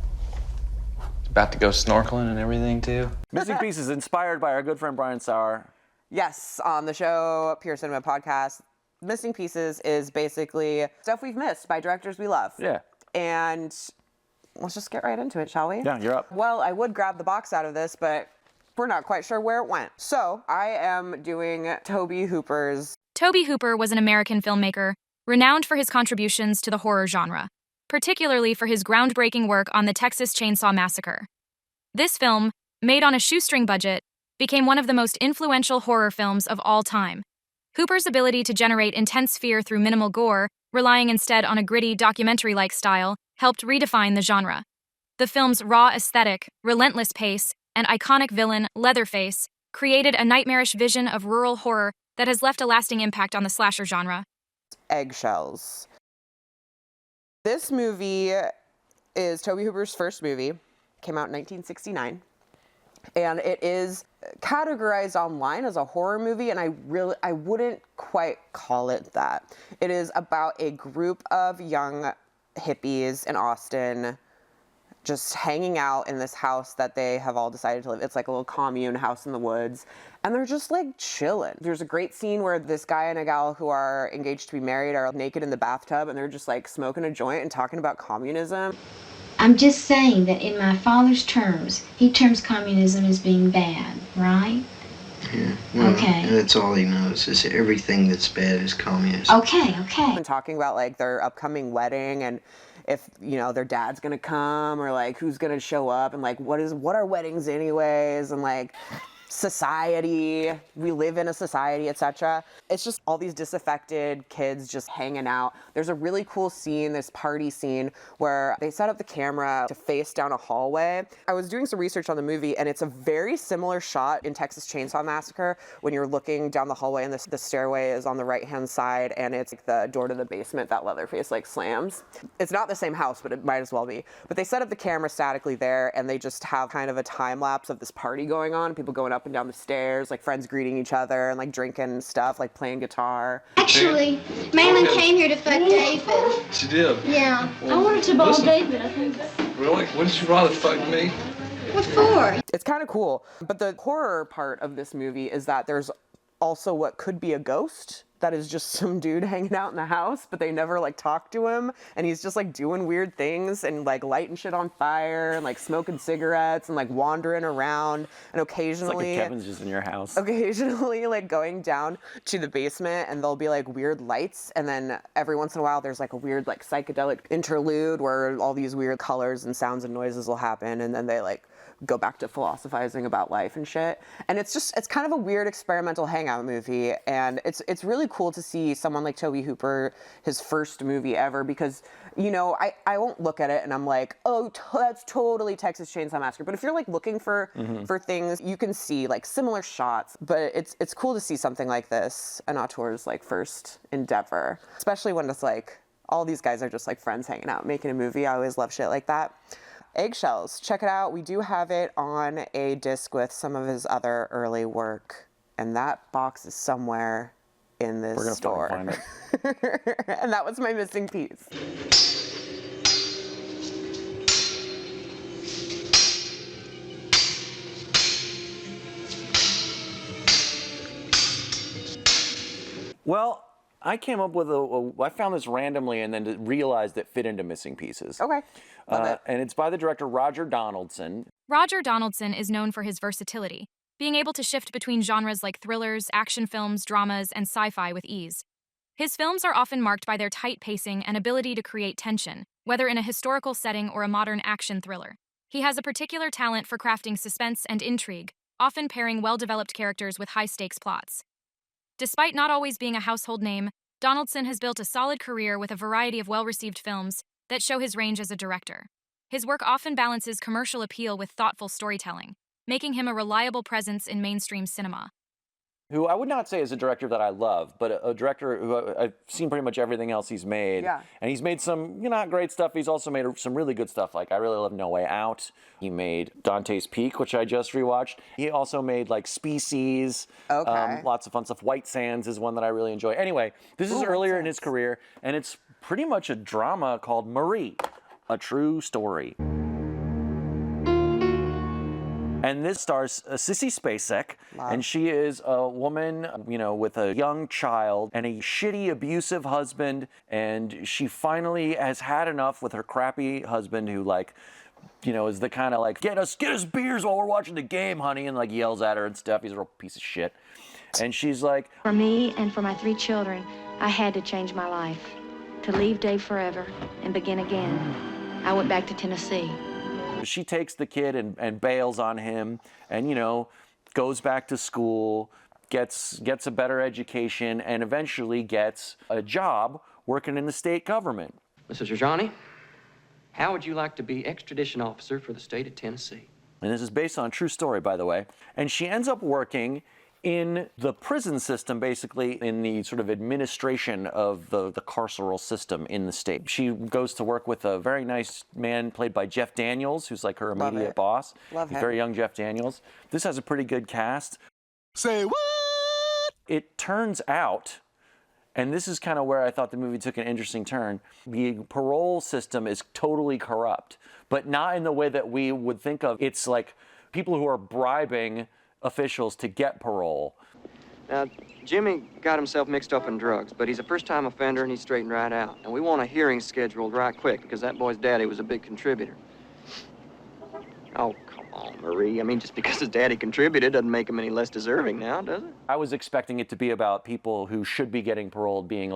It's about to go snorkeling and everything, too. Missing Pieces, inspired by our good friend Brian Sauer. Yes, on the show, Pure Cinema Podcast, Missing Pieces is basically stuff we've missed by directors we love. Yeah. And let's just get right into it, shall we? Yeah, you're up. Well, I would grab the box out of this, but we're not quite sure where it went. So I am doing Tobe Hooper's. Tobe Hooper was an American filmmaker renowned for his contributions to the horror genre, particularly for his groundbreaking work on the Texas Chainsaw Massacre. This film, made on a shoestring budget, became one of the most influential horror films of all time. Hooper's ability to generate intense fear through minimal gore, relying instead on a gritty, documentary-like style, helped redefine the genre. The film's raw aesthetic, relentless pace, and iconic villain, Leatherface, created a nightmarish vision of rural horror that has left a lasting impact on the slasher genre. Eggshells. This movie is Tobe Hooper's first movie. Came out in 1969. And it is categorized online as a horror movie, and I wouldn't quite call it that. It is about a group of young hippies in Austin just hanging out in this house that they have all decided to live. It's like a little commune house in the woods. And they're just like chilling. There's a great scene where this guy and a gal who are engaged to be married are naked in the bathtub, and they're just like smoking a joint and talking about communism. I'm just saying that in my father's terms, he terms communism as being bad, right? Yeah, well, Okay. that's all he knows, is everything that's bad is communism. Okay. And talking about like their upcoming wedding and if, you know, their dad's gonna come or like who's gonna show up and like what are weddings anyways, and like society, we live in a society, etc. It's just all these disaffected kids just hanging out. There's a really cool scene, this party scene, where they set up the camera to face down a hallway. I was doing some research on the movie, and it's a very similar shot in Texas Chainsaw Massacre when you're looking down the hallway and the stairway is on the right-hand side, and it's like the door to the basement that Leatherface like slams. It's not the same house, but it might as well be. But they set up the camera statically there, and they just have kind of a time lapse of this party going on, people going up and down the stairs, like friends greeting each other and like drinking stuff, like playing guitar. Actually, Malin came here to fuck David. She did? Yeah. Well, I wanted to ball listen. David, I think. Really? Wouldn't you rather fuck me? What for? It's kind of cool. But the horror part of this movie is that there's also what could be a ghost that is just some dude hanging out in the house, but they never like talk to him, and he's just like doing weird things and like lighting shit on fire and like smoking cigarettes and like wandering around, and occasionally It's like if Kevin's just in your house. occasionally like going down to the basement, and there'll be like weird lights, and then every once in a while there's like a weird like psychedelic interlude where all these weird colors and sounds and noises will happen, and then they like go back to philosophizing about life and shit. And it's kind of a weird experimental hangout movie, and it's really cool to see someone like Tobe Hooper, his first movie ever, because, you know, I won't look at it and I'm like, oh, that's totally Texas Chainsaw Massacre. But if you're like looking for things, you can see like similar shots. But it's cool to see something like this, an auteur's like first endeavor, especially when it's like all these guys are just like friends hanging out making a movie. I always love shit like that. Eggshells. Check it out. We do have it on a disc with some of his other early work, and that box is somewhere in this store. We're gonna find it. And that was my missing piece. Well, I came up with I found this randomly and then realized it fit into missing pieces. Okay. Love it. And it's by the director Roger Donaldson. Roger Donaldson is known for his versatility, being able to shift between genres like thrillers, action films, dramas, and sci-fi with ease. His films are often marked by their tight pacing and ability to create tension, whether in a historical setting or a modern action thriller. He has a particular talent for crafting suspense and intrigue, often pairing well-developed characters with high-stakes plots. Despite not always being a household name, Donaldson has built a solid career with a variety of well-received films that show his range as a director. His work often balances commercial appeal with thoughtful storytelling, making him a reliable presence in mainstream cinema. Who I would not say is a director that I love, but a director who I've seen pretty much everything else he's made. Yeah. And he's made some not great stuff. He's also made some really good stuff. Like I really love No Way Out. He made Dante's Peak, which I just rewatched. He also made like Species. Okay. Lots of fun stuff. White Sands is one that I really enjoy. Anyway, this is earlier in his career, and it's pretty much a drama called Marie, a true story. And this stars Sissy Spacek, and she is a woman, with a young child and a shitty, abusive husband, and she finally has had enough with her crappy husband who, is the kind of get us beers while we're watching the game, honey, and yells at her and stuff. He's a real piece of shit. And she's like, For me and for my 3 children, I had to change my life, to leave Dave forever and begin again. I went back to Tennessee. She takes the kid and bails on him and, goes back to school, gets a better education, and eventually gets a job working in the state government. Mr. Trajani, how would you like to be extradition officer for the state of Tennessee? And this is based on a true story, by the way. And she ends up working in the prison system, basically in the sort of administration of the carceral system in the state. She goes to work with a very nice man played by Jeff Daniels, who's like her immediate boss. Love him. Very young Jeff Daniels. This has a pretty good cast. Say what? It turns out, and this is kind of where I thought the movie took an interesting turn, the parole system is totally corrupt, but not in the way that we would think of. It's like people who are bribing officials to get parole. Now, Jimmy got himself mixed up in drugs, but he's a first-time offender and he's straightened right out. And we want a hearing scheduled right quick because that boy's daddy was a big contributor. Oh, come on, Marie. I mean, just because his daddy contributed doesn't make him any less deserving now, does it? I was expecting it to be about people who should be getting paroled being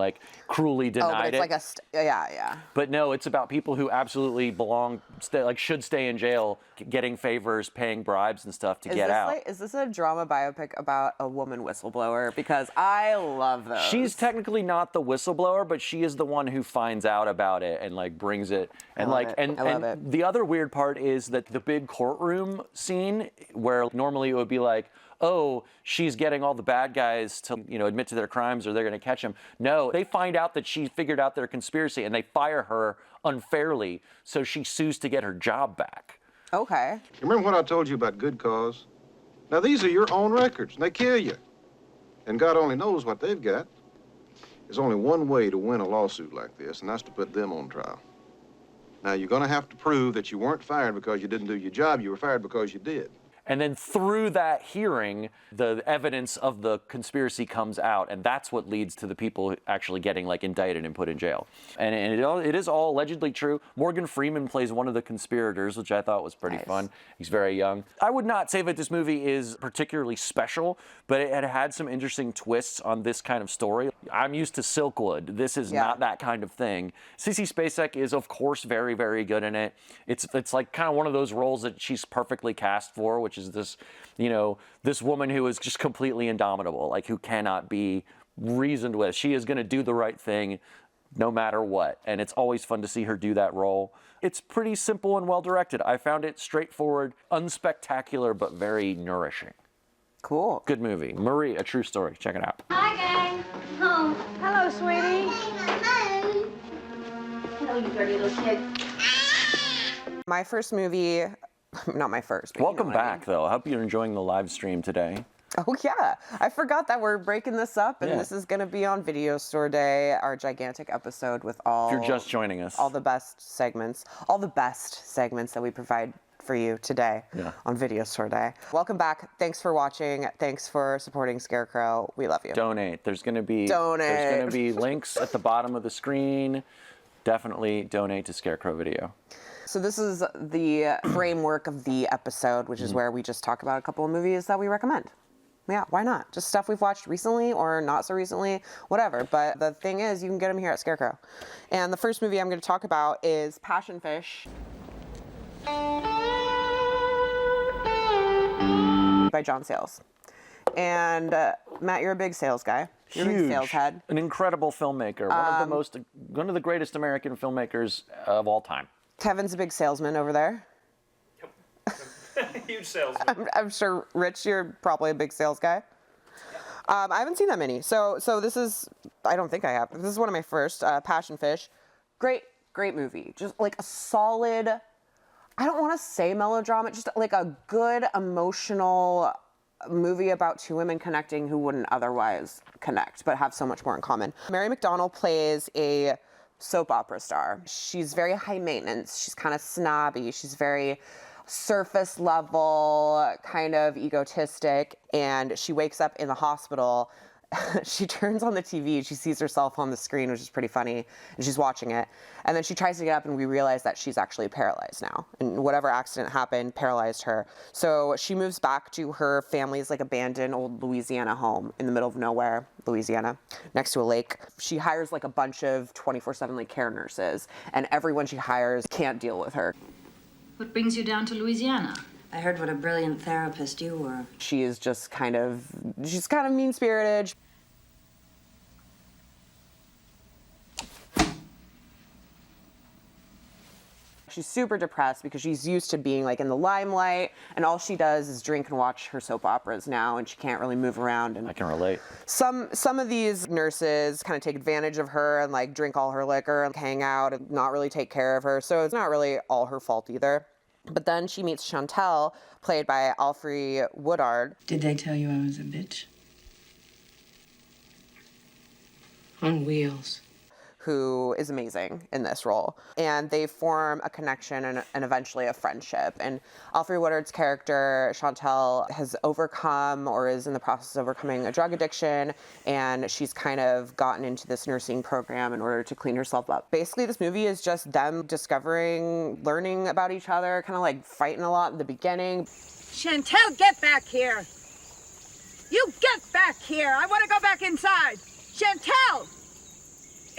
cruelly denied but it's yeah. But no, it's about people who absolutely should stay in jail, getting favors, paying bribes and stuff to get out. Is this a drama biopic about a woman whistleblower? Because I love those. She's technically not the whistleblower, but she is the one who finds out about it and brings it. And I love it. The other weird part is that the big courtroom scene where normally it would be oh, she's getting all the bad guys to, admit to their crimes or they're going to catch them. No, they find out that she figured out their conspiracy and they fire her unfairly, so she sues to get her job back. Okay. You remember what I told you about good cause? Now, these are your own records, and they kill you. And God only knows what they've got. There's only one way to win a lawsuit like this, and that's to put them on trial. Now, you're going to have to prove that you weren't fired because you didn't do your job. You were fired because you did. And then through that hearing, the evidence of the conspiracy comes out, and that's what leads to the people actually getting indicted and put in jail. And it is all allegedly true. Morgan Freeman plays one of the conspirators, which I thought was pretty fun. He's very young. I would not say that this movie is particularly special, but it had some interesting twists on this kind of story. I'm used to Silkwood. This is not that kind of thing. Sissy Spacek is, of course, very, very good in it. It's kind of one of those roles that she's perfectly cast for, which is this, this woman who is just completely indomitable, who cannot be reasoned with. She is going to do the right thing no matter what. And it's always fun to see her do that role. It's pretty simple and well directed. I found it straightforward, unspectacular, but very nourishing. Cool. Good movie. Marie, a true story. Check it out. Hi, gang. Home. Hello, sweetie. Hello, you dirty little kid. My first movie, not my first. But Welcome you know what I back, though. I hope you're enjoying the live stream today. Oh, yeah. I forgot that we're breaking this up, and Yeah. this is going to be on Video Store Day, our gigantic episode with all... If you're just joining us. All the best segments that we provide for you today on Video Store Day. Welcome back. Thanks for watching. Thanks for supporting Scarecrow. We love you. Donate. There's going to be links at the bottom of the screen. Definitely donate to Scarecrow Video. So this is the framework of the episode, which is where we just talk about a couple of movies that we recommend. Yeah, why not? Just stuff we've watched recently or not so recently, whatever. But the thing is, you can get them here at Scarecrow. And the first movie I'm going to talk about is Passion Fish by John Sayles. And Matt, you're a big Sayles guy. You're a big Sayles head. An incredible filmmaker. One of the greatest American filmmakers of all time. Kevin's a big salesman over there. Huge salesman. I'm sure, Rich, you're probably a big sales guy. I haven't seen that many. So this is, I don't think I have. This is one of my first, Passion Fish. Great movie. Just like a solid, I don't want to say melodrama, just like a good emotional movie about two women connecting who wouldn't otherwise connect, but have so much more in common. Mary McDonnell plays a soap opera star. She's very high maintenance. She's kind of snobby. She's very surface level, kind of egotistic, and she wakes up in the hospital. She turns on the TV, she sees herself on the screen, which is pretty funny, and she's watching it. And then she tries to get up, and we realize that she's actually paralyzed now. And whatever accident happened paralyzed her. So she moves back to her family's like abandoned old Louisiana home in the middle of nowhere, Louisiana, next to a lake. She hires like a bunch of 24/7 like care nurses, and everyone she hires can't deal with her. What brings you down to Louisiana? I heard what a brilliant therapist you were. She is just she's kind of mean-spirited. She's super depressed because she's used to being like in the limelight, and all she does is drink and watch her soap operas now, and she can't really move around. And I can relate. Some of these nurses kind of take advantage of her and like drink all her liquor and hang out and not really take care of her, so it's not really all her fault either. But then she meets Chantel, played by Alfre Woodard. Did they tell you I was a bitch? On wheels. Who is amazing in this role. And they form a connection and eventually a friendship. And Alfre Woodard's character, Chantel, has overcome or is in the process of overcoming a drug addiction, and she's kind of gotten into this nursing program in order to clean herself up. Basically, this movie is just them discovering, learning about each other, kind of like fighting a lot in the beginning. Chantel, get back here! You get back here! I want to go back inside! Chantel!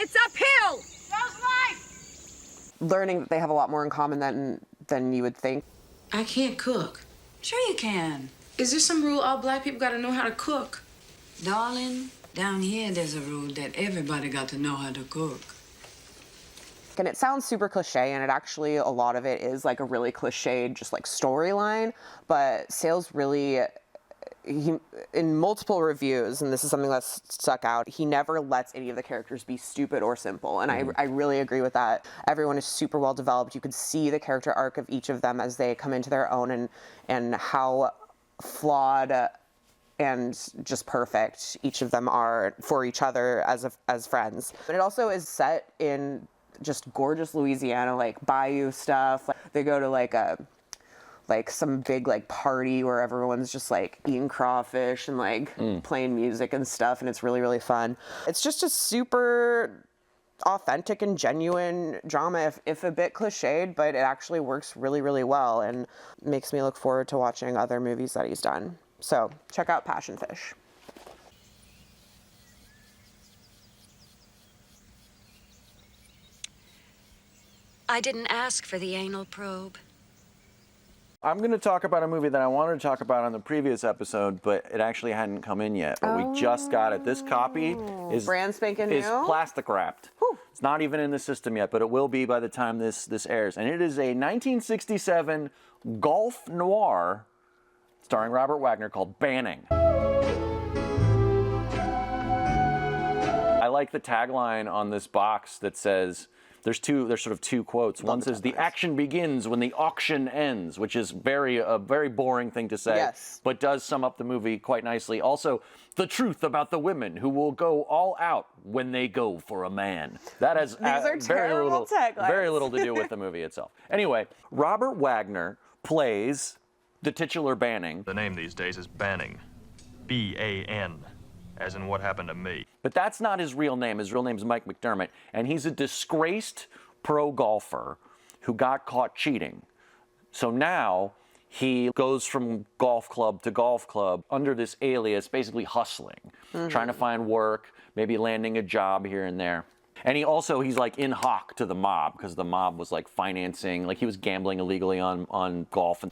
It's uphill! Those lights! Learning that they have a lot more in common than you would think. I can't cook. Sure you can. Is there some rule all black people gotta know how to cook? Darling, down here there's a rule that everybody got to know how to cook. And it sounds super cliche, and it actually, a lot of it is like a really cliched, just like storyline, but Sayles really, in multiple reviews, and this is something that's stuck out, he never lets any of the characters be stupid or simple, and I really agree with that. Everyone is super well developed. You could see the character arc of each of them as they come into their own, and how flawed and just perfect each of them are for each other as friends. But it also is set in just gorgeous Louisiana, like bayou stuff. They go to like some big like party where everyone's just like eating crawfish and like playing music and stuff, and it's really, really fun. It's just a super authentic and genuine drama, if a bit cliched, but it actually works really, really well and makes me look forward to watching other movies that he's done. So check out Passion Fish. I didn't ask for the anal probe. I'm going to talk about a movie that I wanted to talk about on the previous episode, but it actually hadn't come in yet. But we just got it. This copy is brand spanking new. Is plastic wrapped. It's not even in the system yet, but it will be by the time this airs. And it is a 1967 golf noir starring Robert Wagner called Banning. I like the tagline on this box that says, there's sort of two quotes. One says, "The action begins when the auction ends," which is a very boring thing to say, Yes. but does sum up the movie quite nicely. Also, "The truth about the women who will go all out when they go for a man." That has very little to do with the movie itself. Anyway, Robert Wagner plays the titular Banning. The name these days is Banning. B-A-N, as in what happened to me. But that's not his real name. His real name is Mike McDermott, and he's a disgraced pro golfer who got caught cheating. So now he goes from golf club to golf club under this alias, basically hustling, trying to find work, maybe landing a job here and there. And he's like in hock to the mob, because the mob was like financing, like he was gambling illegally on golf.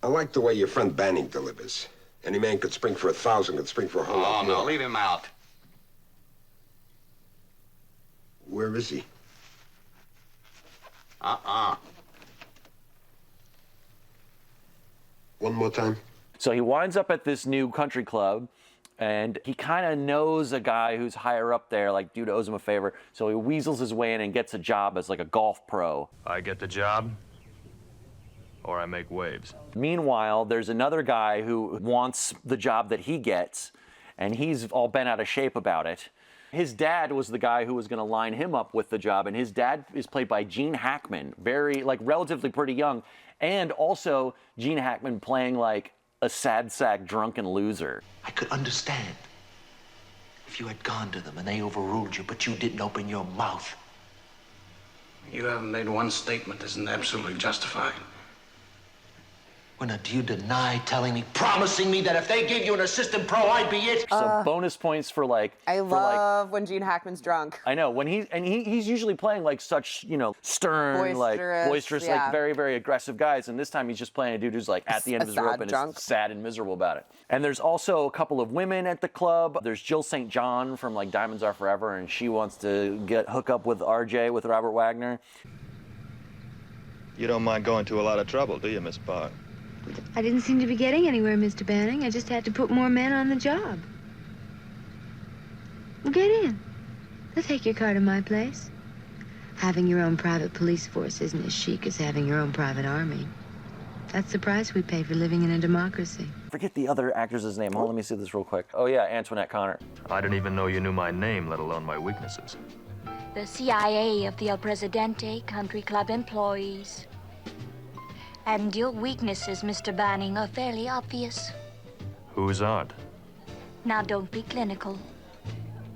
I like the way your friend Banning delivers. Any man could spring for 1,000, could spring for a whole lot more. No, leave him out. Where is he? One more time. So he winds up at this new country club, and he kind of knows a guy who's higher up there, like dude owes him a favor. So he weasels his way in and gets a job as like a golf pro. I get the job, or I make waves. Meanwhile, there's another guy who wants the job that he gets, and he's all bent out of shape about it. His dad was the guy who was going to line him up with the job, and his dad is played by Gene Hackman, relatively pretty young, and also Gene Hackman playing like a sad sack drunken loser. I could understand if you had gone to them and they overruled you, but you didn't open your mouth. You haven't made one statement that isn't absolutely justified. Well, now, do you deny promising me that if they gave you an assistant pro, I'd be it? So bonus points for I love when Gene Hackman's drunk. I know when he's usually playing like such stern, boisterous, yeah. like very very aggressive guys, and this time he's just playing a dude who's like at the end of his rope and is sad and miserable about it. And there's also a couple of women at the club. There's Jill St. John from like Diamonds Are Forever, and she wants to hook up with RJ, with Robert Wagner. You don't mind going to a lot of trouble, do you, Miss Park? I didn't seem to be getting anywhere, Mr. Banning. I just had to put more men on the job. Well, get in. They'll take your car to my place. Having your own private police force isn't as chic as having your own private army. That's the price we pay for living in a democracy. Forget the other actress's name. Hold on, let me see this real quick. Oh yeah, Antoinette Connor. I didn't even know you knew my name, let alone my weaknesses. The CIA of the El Presidente country club employees. And your weaknesses, Mr. Banning, are fairly obvious. Whose aren't? Now, don't be clinical.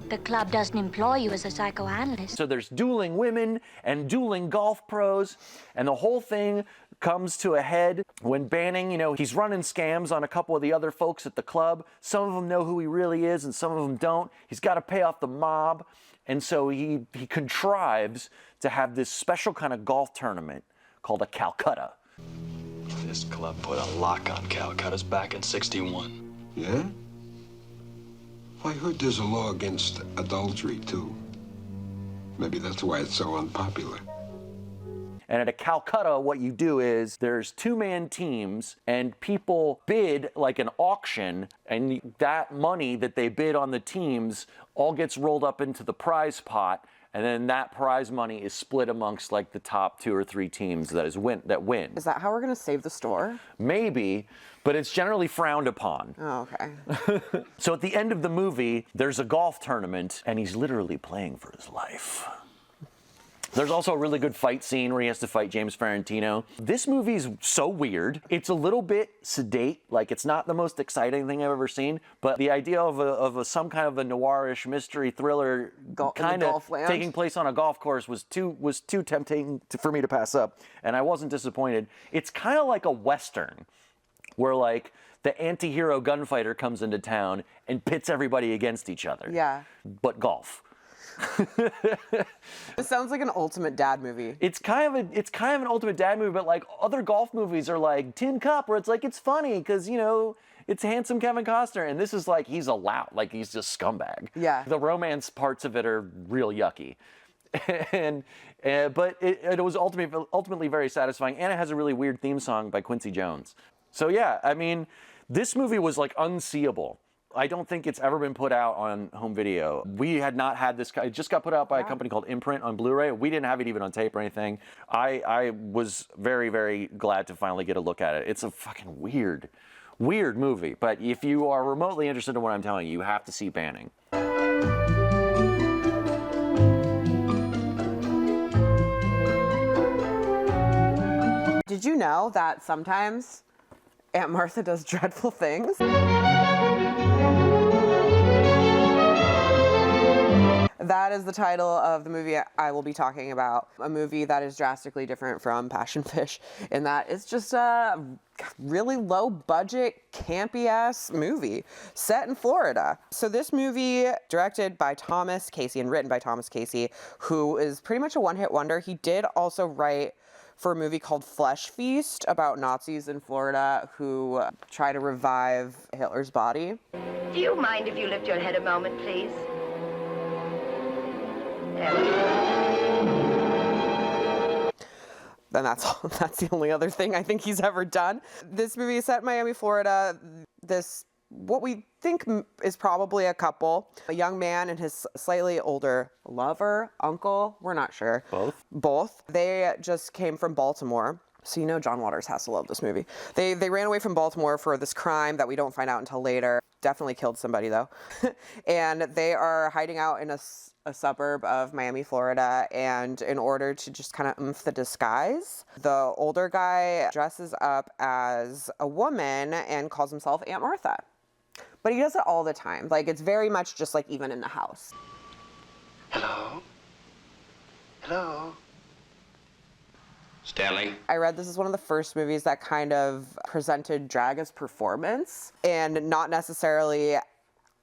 The club doesn't employ you as a psychoanalyst. So there's dueling women and dueling golf pros, and the whole thing comes to a head when Banning, he's running scams on a couple of the other folks at the club. Some of them know who he really is, and some of them don't. He's got to pay off the mob, and so he contrives to have this special kind of golf tournament called a Calcutta. This club put a lock on Calcutta's back in '61. Yeah? I heard there's a law against adultery, too. Maybe that's why it's so unpopular. And at a Calcutta, what you do is there's two-man teams, and people bid like an auction, and that money that they bid on the teams all gets rolled up into the prize pot, and then that prize money is split amongst like the top 2 or 3 teams that win. Is that how we're gonna save the store? Maybe, but it's generally frowned upon. Oh, okay. So at the end of the movie, there's a golf tournament, and he's literally playing for his life. There's also a really good fight scene where he has to fight James Ferrantino. This movie's so weird. It's a little bit sedate, like it's not the most exciting thing I've ever seen, but the idea of some kind of a noirish mystery thriller kind of taking place on a golf course was too tempting for me to pass up, and I wasn't disappointed. It's kind of like a Western, where like the anti-hero gunfighter comes into town and pits everybody against each other. Yeah. But golf. It sounds like an ultimate dad movie. It's kind of an ultimate dad movie, but like other golf movies are like Tin Cup, where it's like it's funny because it's handsome Kevin Costner, and this is like he's a lout, like he's just scumbag. Yeah. The romance parts of it are real yucky, but it was ultimately very satisfying, and it has a really weird theme song by Quincy Jones. So yeah, I mean, this movie was like unseeable. I don't think it's ever been put out on home video. We had not had this. It just got put out by a company called Imprint on Blu-ray. We didn't have it even on tape or anything. I was very, very glad to finally get a look at it. It's a fucking weird movie. But if you are remotely interested in what I'm telling you, you have to see Banning. Did you know that sometimes Aunt Martha does dreadful things? That is the title of the movie I will be talking about. A movie that is drastically different from Passion Fish in that it's just a really low budget, campy ass movie set in Florida. So this movie, directed by Thomas Casey and written by Thomas Casey, who is pretty much a one-hit wonder. He did also write for a movie called Flesh Feast about Nazis in Florida who try to revive Hitler's body. Do you mind if you lift your head a moment, please? And that's the only other thing I think he's ever done. This movie is set in Miami, Florida. What we think is probably a couple, a young man and his slightly older lover, uncle, we're not sure. Both. They just came from Baltimore. So you know John Waters has to love this movie. They ran away from Baltimore for this crime that we don't find out until later. Definitely killed somebody though. And they are hiding out in a suburb of Miami, Florida, and in order to just kind of oomph the disguise, the older guy dresses up as a woman and calls himself Aunt Martha. But he does it all the time. Like, it's very much just like even in the house. Hello? Hello? Stanley? I read this is one of the first movies that kind of presented drag as performance and not necessarily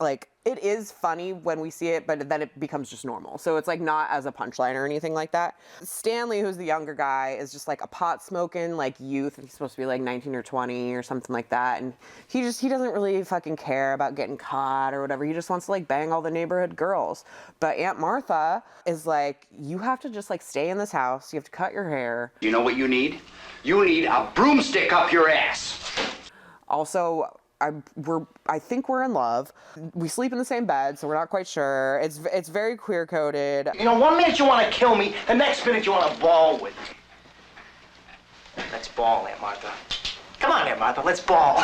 like, it is funny when we see it, but then it becomes just normal. So it's like not as a punchline or anything like that. Stanley, who's the younger guy, is just like a pot smoking like youth. He's supposed to be like 19 or 20 or something like that. And he doesn't really fucking care about getting caught or whatever. He just wants to like bang all the neighborhood girls. But Aunt Martha is like, you have to just like stay in this house. You have to cut your hair. You know what you need? You need a broomstick up your ass. Also, I think we're in love. We sleep in the same bed, so we're not quite sure. It's very queer coded. You know, 1 minute you want to kill me, the next minute you want to ball with me. Let's ball, Aunt Martha. Come on, Aunt Martha, let's ball.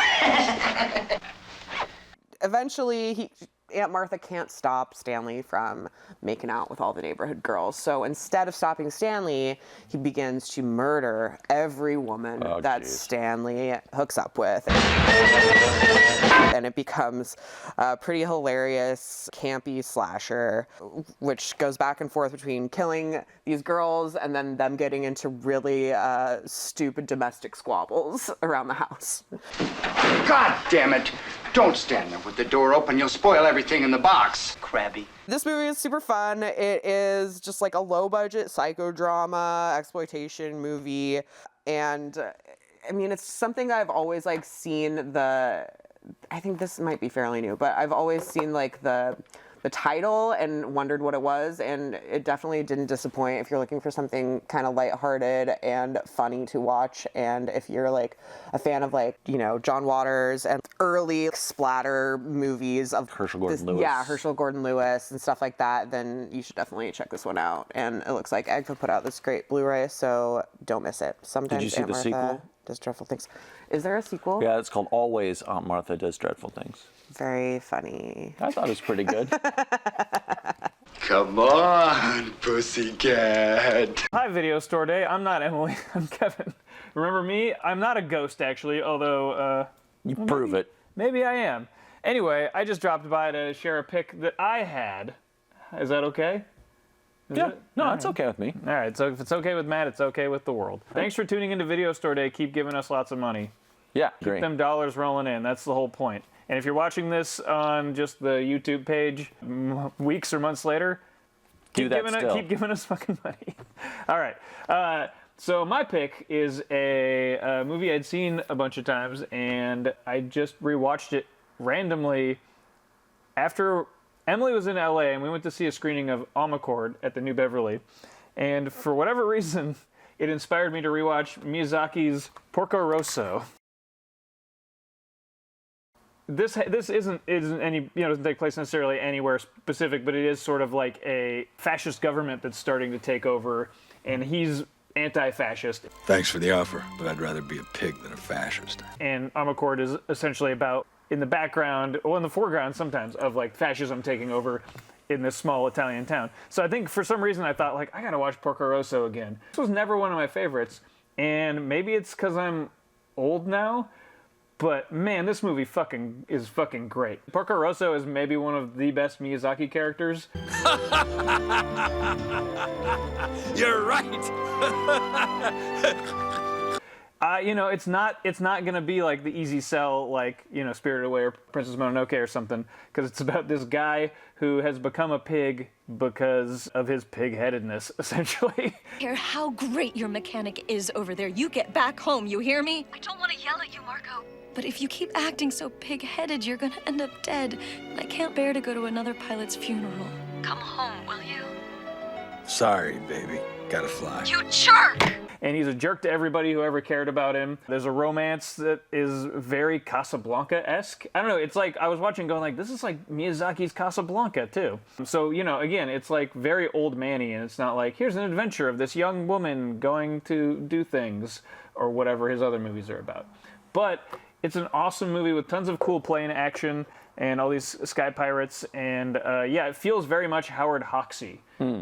Eventually, Aunt Martha can't stop Stanley from making out with all the neighborhood girls. So instead of stopping Stanley, he begins to murder every woman that Stanley hooks up with. And it becomes a pretty hilarious, campy slasher, which goes back and forth between killing these girls and then them getting into really stupid domestic squabbles around the house. God damn it! Don't stand there with the door open. You'll spoil everything in the box. Crabby. This movie is super fun. It is just like a low-budget psychodrama, exploitation movie. And, I mean, it's something that I've always, like, seen I think this might be fairly new, but I've always seen, like, the title and wondered what it was, and it definitely didn't disappoint if you're looking for something kind of lighthearted and funny to watch, and if you're like a fan of like, you know, John Waters and early splatter movies of Herschel Gordon Lewis. Yeah, Herschel Gordon Lewis and stuff like that, then you should definitely check this one out. And it looks like Egg put out this great Blu-ray, so don't miss it. Sometimes Did you see Aunt the Martha sequel? Does dreadful things. Is there a sequel? Yeah, it's called Always Aunt Martha Does Dreadful Things. Very funny. I thought it was pretty good. Come on, pussycat. Hi, Video Store Day. I'm not Emily. I'm Kevin. Remember me? I'm not a ghost, actually, although... you prove it. Maybe I am. Anyway, I just dropped by to share a pic that I had. Is that okay? No, it's okay with me. All right, so if it's okay with Matt, it's okay with the world. Thanks for tuning into Video Store Day. Keep giving us lots of money. Yeah, Keep them dollars rolling in. That's the whole point. And if you're watching this on just the YouTube page weeks or months later, keep giving us fucking money. All right. So my pick is a movie I'd seen a bunch of times, and I just rewatched it randomly after Emily was in LA, and we went to see a screening of Omnicord at the New Beverly. And for whatever reason, it inspired me to rewatch Miyazaki's Porco Rosso. this isn't any, doesn't take place necessarily anywhere specific, but it is sort of like a fascist government that's starting to take over, and he's anti-fascist. Thanks for the offer, but I'd rather be a pig than a fascist. And Amarcord is essentially about, in the background, well, in the foreground sometimes, of like fascism taking over in this small Italian town. So I think for some reason I thought, like, I gotta watch Porco Rosso again. This was never one of my favorites, and maybe it's because I'm old now, but man, this movie is fucking great. Porco Rosso is maybe one of the best Miyazaki characters. You're right. It's not gonna be like the easy sell, like, Spirited Away or Princess Mononoke or something, because it's about this guy who has become a pig because of his pig-headedness, essentially. I care how great your mechanic is over there. You get back home, you hear me? I don't want to yell at you, Marco. But if you keep acting so pig-headed, you're gonna end up dead. And I can't bear to go to another pilot's funeral. Come home, will you? Sorry, baby. Gotta fly. You jerk! And he's a jerk to everybody who ever cared about him. There's a romance that is very Casablanca-esque. I don't know, it's like, I was watching going like, this is like Miyazaki's Casablanca, too. So, again, it's like very old man-y, and it's not like, here's an adventure of this young woman going to do things, or whatever his other movies are about. But it's an awesome movie with tons of cool plane action and all these sky pirates, and it feels very much Howard Hawksy.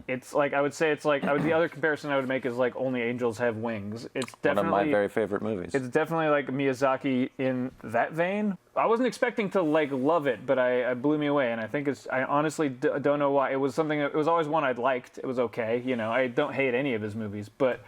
It's like, I would say it's like, the other comparison I would make is like Only Angels Have Wings. It's definitely one of my very favorite movies. It's definitely like Miyazaki in that vein. I wasn't expecting to like love it, but I blew me away, and I think I honestly don't know why. It was always one I'd liked. It was okay, I don't hate any of his movies, but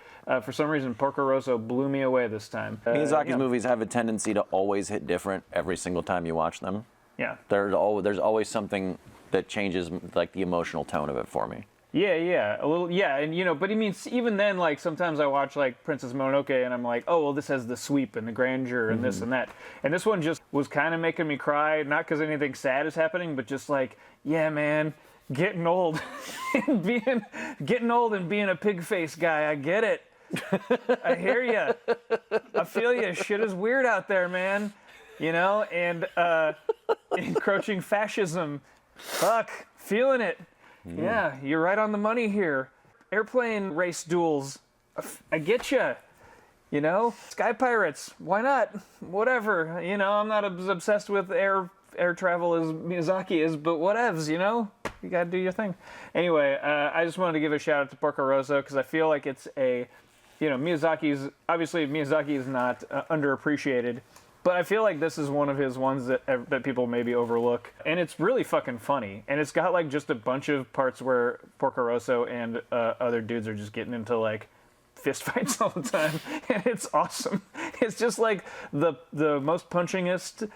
for some reason, Porco Rosso blew me away this time. Miyazaki's movies have a tendency to always hit different every single time you watch them. Yeah. There's always something that changes like the emotional tone of it for me. Yeah, a little, and but I mean, even then, like, sometimes I watch, like, Princess Mononoke, and I'm like, oh, well, this has the sweep and the grandeur and this and that. And this one just was kind of making me cry, not because anything sad is happening, but just like, yeah, man, getting old and being a pig face guy, I get it. I hear ya. I feel ya. Shit is weird out there, man. And encroaching fascism. Fuck, feeling it. Yeah, you're right on the money here. Airplane race duels, I get you. Sky pirates, why not? Whatever. I'm not as obsessed with air travel as Miyazaki is, but whatevs. You gotta do your thing. Anyway, I just wanted to give a shout out to Porco Rosso because I feel like it's Miyazaki is not underappreciated. But I feel like this is one of his ones that people maybe overlook. And it's really fucking funny. And it's got like just a bunch of parts where Porco Rosso and other dudes are just getting into like fist fights all the time. And it's awesome. It's just like the most punchingest,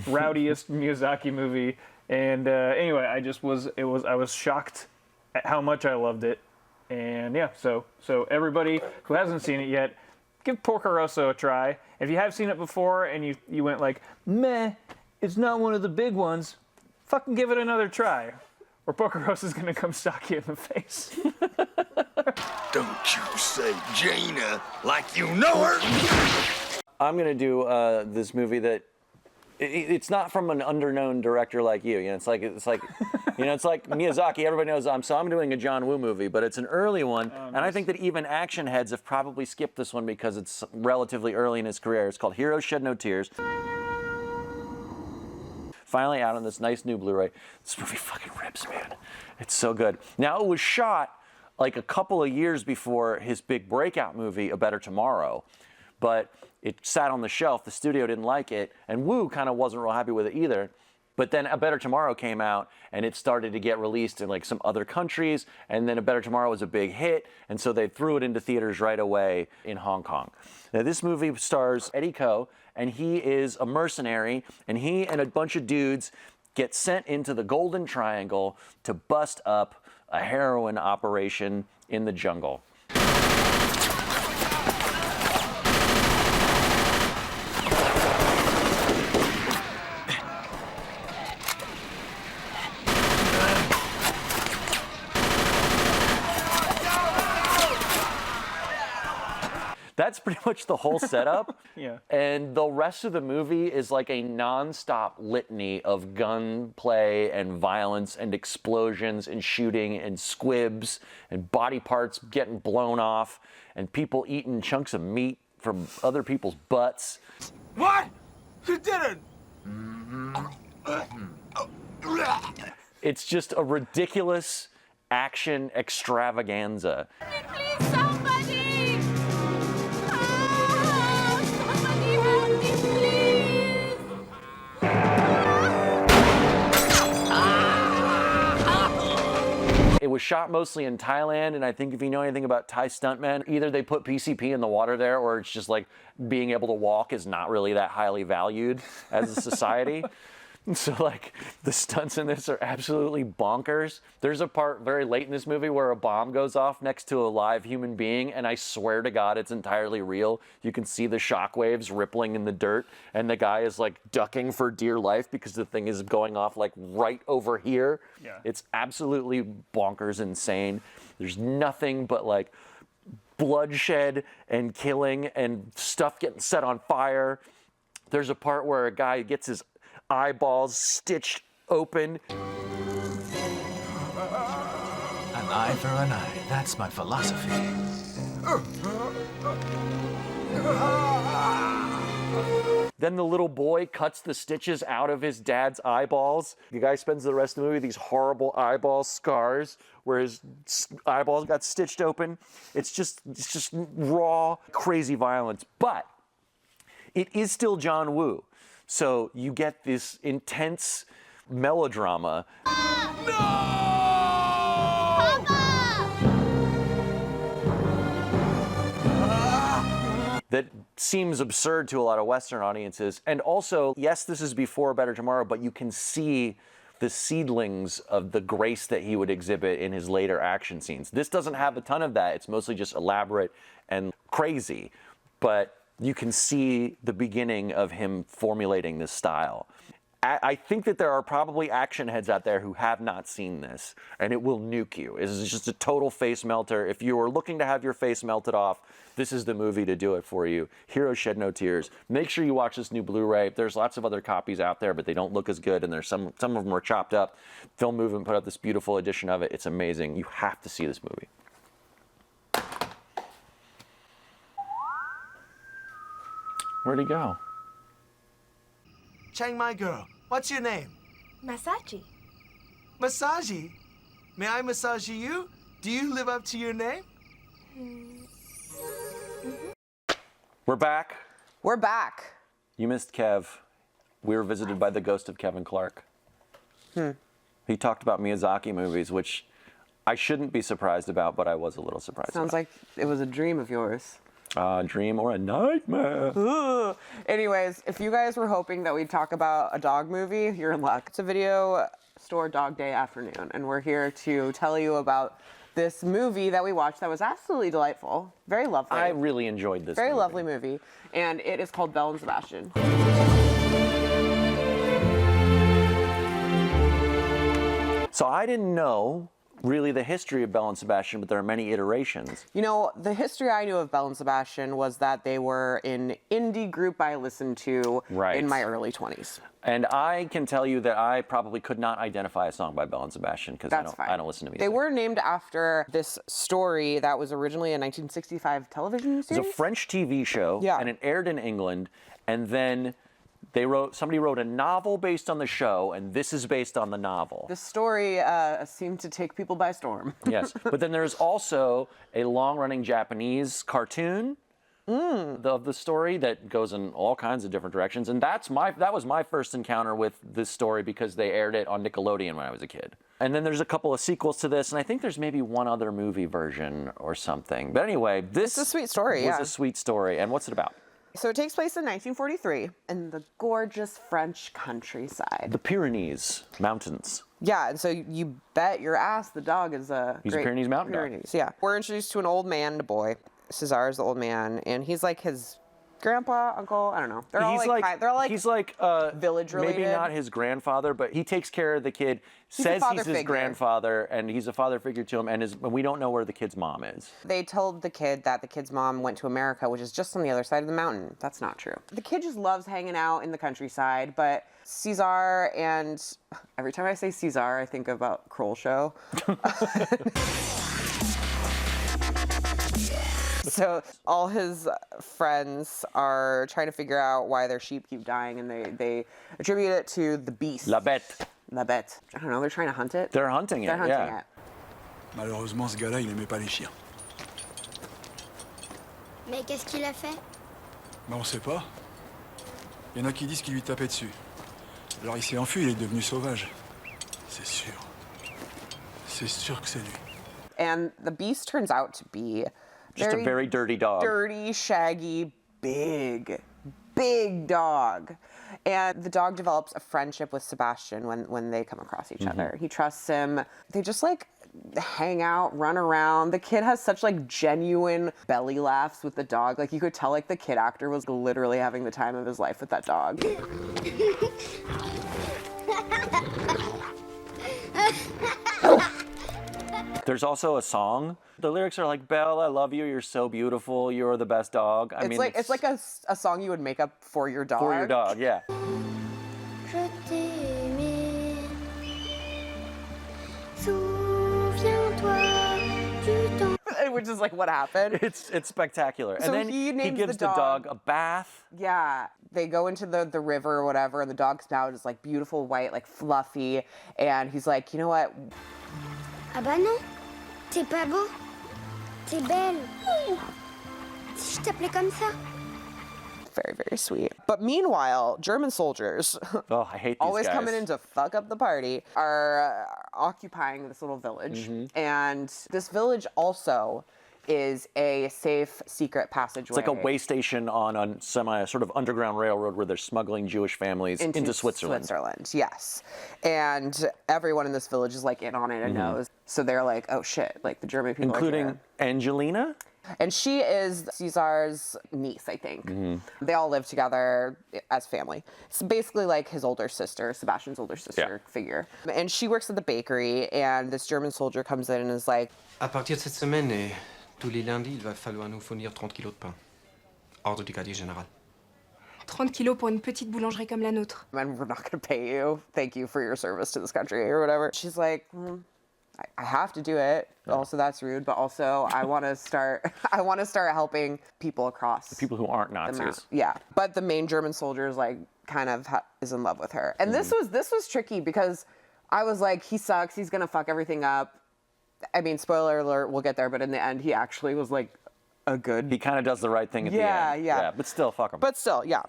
rowdiest Miyazaki movie. And anyway, I was shocked at how much I loved it. And yeah, so everybody who hasn't seen it yet, give Porco Rosso a try. If you have seen it before and you went like, meh, it's not one of the big ones, fucking give it another try. Or Porco Rosso's gonna come sock you in the face. Don't you say Jaina like you know her. I'm gonna do this movie that it's not from an underknown director like you. It's like it's like Miyazaki. Everybody knows so I'm doing a John Woo movie, but it's an early one, and I think that even action heads have probably skipped this one because it's relatively early in his career. It's called Heroes Shed No Tears. Finally out on this nice new Blu-ray. This movie fucking rips, man. It's so good. Now, it was shot like a couple of years before his big breakout movie, A Better Tomorrow, but it sat on the shelf. The studio didn't like it, and Woo kind of wasn't real happy with it either. But then A Better Tomorrow came out, and it started to get released in like some other countries, and then A Better Tomorrow was a big hit, and so they threw it into theaters right away in Hong Kong. Now, this movie stars Eddie Ko, and he is a mercenary, and he and a bunch of dudes get sent into the Golden Triangle to bust up a heroin operation in the jungle. That's pretty much the whole setup. Yeah. And the rest of the movie is like a non-stop litany of gunplay and violence and explosions and shooting and squibs and body parts getting blown off and people eating chunks of meat from other people's butts. What? You didn't! It's just a ridiculous action extravaganza. Please, somebody! Somebody help me, please! It was shot mostly in Thailand, and I think if you know anything about Thai stuntmen, either they put PCP in the water there, or it's just like being able to walk is not really that highly valued as a society. So like the stunts in this are absolutely bonkers. There's a part very late in this movie where a bomb goes off next to a live human being, and I swear to God it's entirely real. You can see the shockwaves rippling in the dirt, and the guy is like ducking for dear life because the thing is going off like right over here. Yeah. It's absolutely bonkers insane. There's nothing but like bloodshed and killing and stuff getting set on fire. There's a part where a guy gets his eyeballs stitched open. An eye for an eye. That's my philosophy. Then the little boy cuts the stitches out of his dad's eyeballs. The guy spends the rest of the movie with these horrible eyeball scars where his eyeballs got stitched open. It's just raw, crazy violence. But it is still John Woo. So you get this intense melodrama. That seems absurd to a lot of Western audiences. And also, yes, this is before Better Tomorrow, but you can see the seedlings of the grace that he would exhibit in his later action scenes. This doesn't have a ton of that. It's mostly just elaborate and crazy. But you can see the beginning of him formulating this style. I think that there are probably action heads out there who have not seen this, and it will nuke you. It is just a total face melter. If you are looking to have your face melted off, this is the movie to do it for you. Heroes Shed No Tears. Make sure you watch this new Blu-ray. There's lots of other copies out there, but they don't look as good, and there's some of them are chopped up. Film Movement put out this beautiful edition of it. It's amazing. You have to see this movie. Where'd he go? Chiang Mai girl, what's your name? Masaji. Masaji? May I massage you? Do you live up to your name? We're back. We're back. You missed Kev. We were visited by the ghost of Kevin Clarke. He talked about Miyazaki movies, which I shouldn't be surprised about, but I was a little surprised Sounds like it was a dream of yours. A dream or a nightmare. Ugh. Anyways, if you guys were hoping that we'd talk about a dog movie, you're in luck. It's a video store dog day afternoon, and we're here to tell you about this movie that we watched that was absolutely delightful. Very lovely. I really enjoyed this Very movie. lovely movie, and it is called Belle and Sebastian. So I didn't know really the history of Belle and Sebastian, but there are many iterations. You know, the history I knew of Belle and Sebastian was that they were an indie group I listened to in my early 20s. And I can tell you that I probably could not identify a song by Belle and Sebastian because I don't listen to music. They were named after this story that was originally a 1965 television series. It was a French TV show, and it aired in England, and then somebody wrote a novel based on the show, and this is based on the novel. The story seemed to take people by storm. Yes, but then there's also a long-running Japanese cartoon of the story that goes in all kinds of different directions, and that was my first encounter with this story because they aired it on Nickelodeon when I was a kid. And then there's a couple of sequels to this, and I think there's maybe one other movie version or something. But anyway, this it's a sweet story. was a sweet story. And what's it about? So it takes place in 1943 in the gorgeous French countryside. The Pyrenees Mountains. Yeah, and so you bet your ass the dog is He's a Pyrenees mountain dog. Pyrenees, yeah. We're introduced to an old man and a boy. Cesar is the old man, and he's like his grandpa, uncle, I don't know. They're all he's like village related. Maybe not his grandfather, but he takes care of the kid. Says he's his grandfather, and he's a father figure to him, and we don't know where the kid's mom is. They told the kid that the kid's mom went to America, which is just on the other side of the mountain. That's not true. The kid just loves hanging out in the countryside, but Cesar, and every time I say Cesar, I think about Kroll Show. So all his friends are trying to figure out why their sheep keep dying, and they attribute it to the beast. La bête. La bête. I don't know, they're trying to hunt it? They're hunting it, yeah. Malheureusement, ce gars-là, il aimait pas les chiens. Mais qu'est-ce qu'il a fait? Mais on sait pas. Il y en a qui disent qu'il lui tapait dessus. Alors il s'est enfui, il est devenu sauvage. C'est sûr. C'est sûr que c'est lui. And the beast turns out to be just a very dirty dog. Dirty, shaggy, big dog. And the dog develops a friendship with Sebastian when they come across each other. He trusts him. They just like hang out, run around. The kid has such like genuine belly laughs with the dog. Like you could tell like the kid actor was literally having the time of his life with that dog. There's also a song. The lyrics are like, Belle, I love you, you're so beautiful, you're the best dog. I mean, it's like a song you would make up for your dog. For your dog, yeah. Je t'aimais. Souviens-toi du temps. Which is like what happened. It's spectacular. So and then he gives the dog a bath. Yeah. They go into the river or whatever, and the dog's spout is like beautiful white, like fluffy. And he's like, you know what? Ah bah non, t'es pas beau, t'es belle. Si je t'appelais comme ça. Very, very sweet. But meanwhile, German soldiers, I hate these always guys. coming in to fuck up the party, are occupying this little village. And this village also is a safe, secret passageway. It's like a way station on a sort of underground railroad where they're smuggling Jewish families into Switzerland. Yes. And everyone in this village is like in on it and knows. So they're like, oh shit, like the German people including are here. Angelina? And she is Cesar's niece, I think. They all live together as family. It's basically like his older sister, Sebastian's older sister figure. And she works at the bakery, and this German soldier comes in and is like, À partir de cette semaine et tous les lundis, il va falloir nous fournir 30 kilos de pain. Ordre du quartier général. 30 kilos pour une petite boulangerie comme la nôtre. And we're not going to pay you. Thank you for your service to this country or whatever. She's like, I have to do it. Also, that's rude. But also, I want to start helping people across. The people who aren't Nazis. Yeah. But the main German soldier is like kind of is in love with her. And this was tricky because I was like, he sucks. He's going to fuck everything up. I mean, spoiler alert, we'll get there. But in the end, he actually was like a good. He kind of does the right thing at the end. Yeah. But still, fuck him. But still, yeah.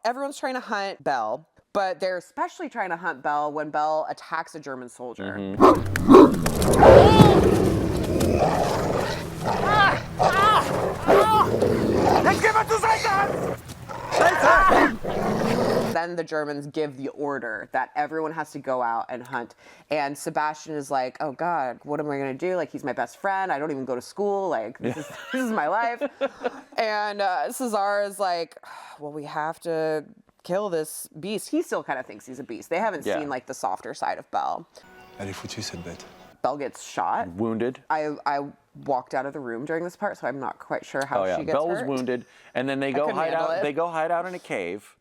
Everyone's trying to hunt Belle. But they're especially trying to hunt Belle when Belle attacks a German soldier. Then the Germans give the order that everyone has to go out and hunt. And Sebastian is like, oh God, what am I going to do? Like, he's my best friend. I don't even go to school. Like, this is my life. And Cesar is like, well, we have to kill this beast. He still kind of thinks he's a beast. They haven't seen like the softer side of Belle. Elle est foutue, cette bête. Belle gets shot. Wounded. I walked out of the room during this part, so I'm not quite sure how she gets Belle hurt. was wounded, and then they go hide out. They go hide out in a cave.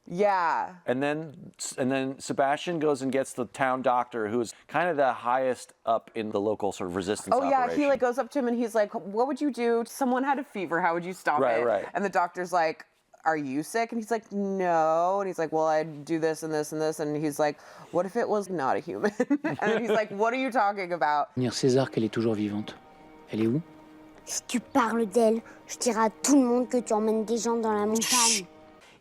Yeah. And then Sebastian goes and gets the town doctor, who's kind of the highest up in the local sort of resistance operation. Yeah, he like goes up to him and he's like, what would you do? Someone had a fever. How would you stop it? Right. And the doctor's like, are you sick? And he's like, no. And he's like, well, I'd do this and this and this. And he's like, what if it was not a human? And then he's like, what are you talking about? Dire César qu'elle est toujours vivante. Elle est où? Si tu parles d'elle, je dirai à tout le monde que tu emmènes des gens dans la montagne.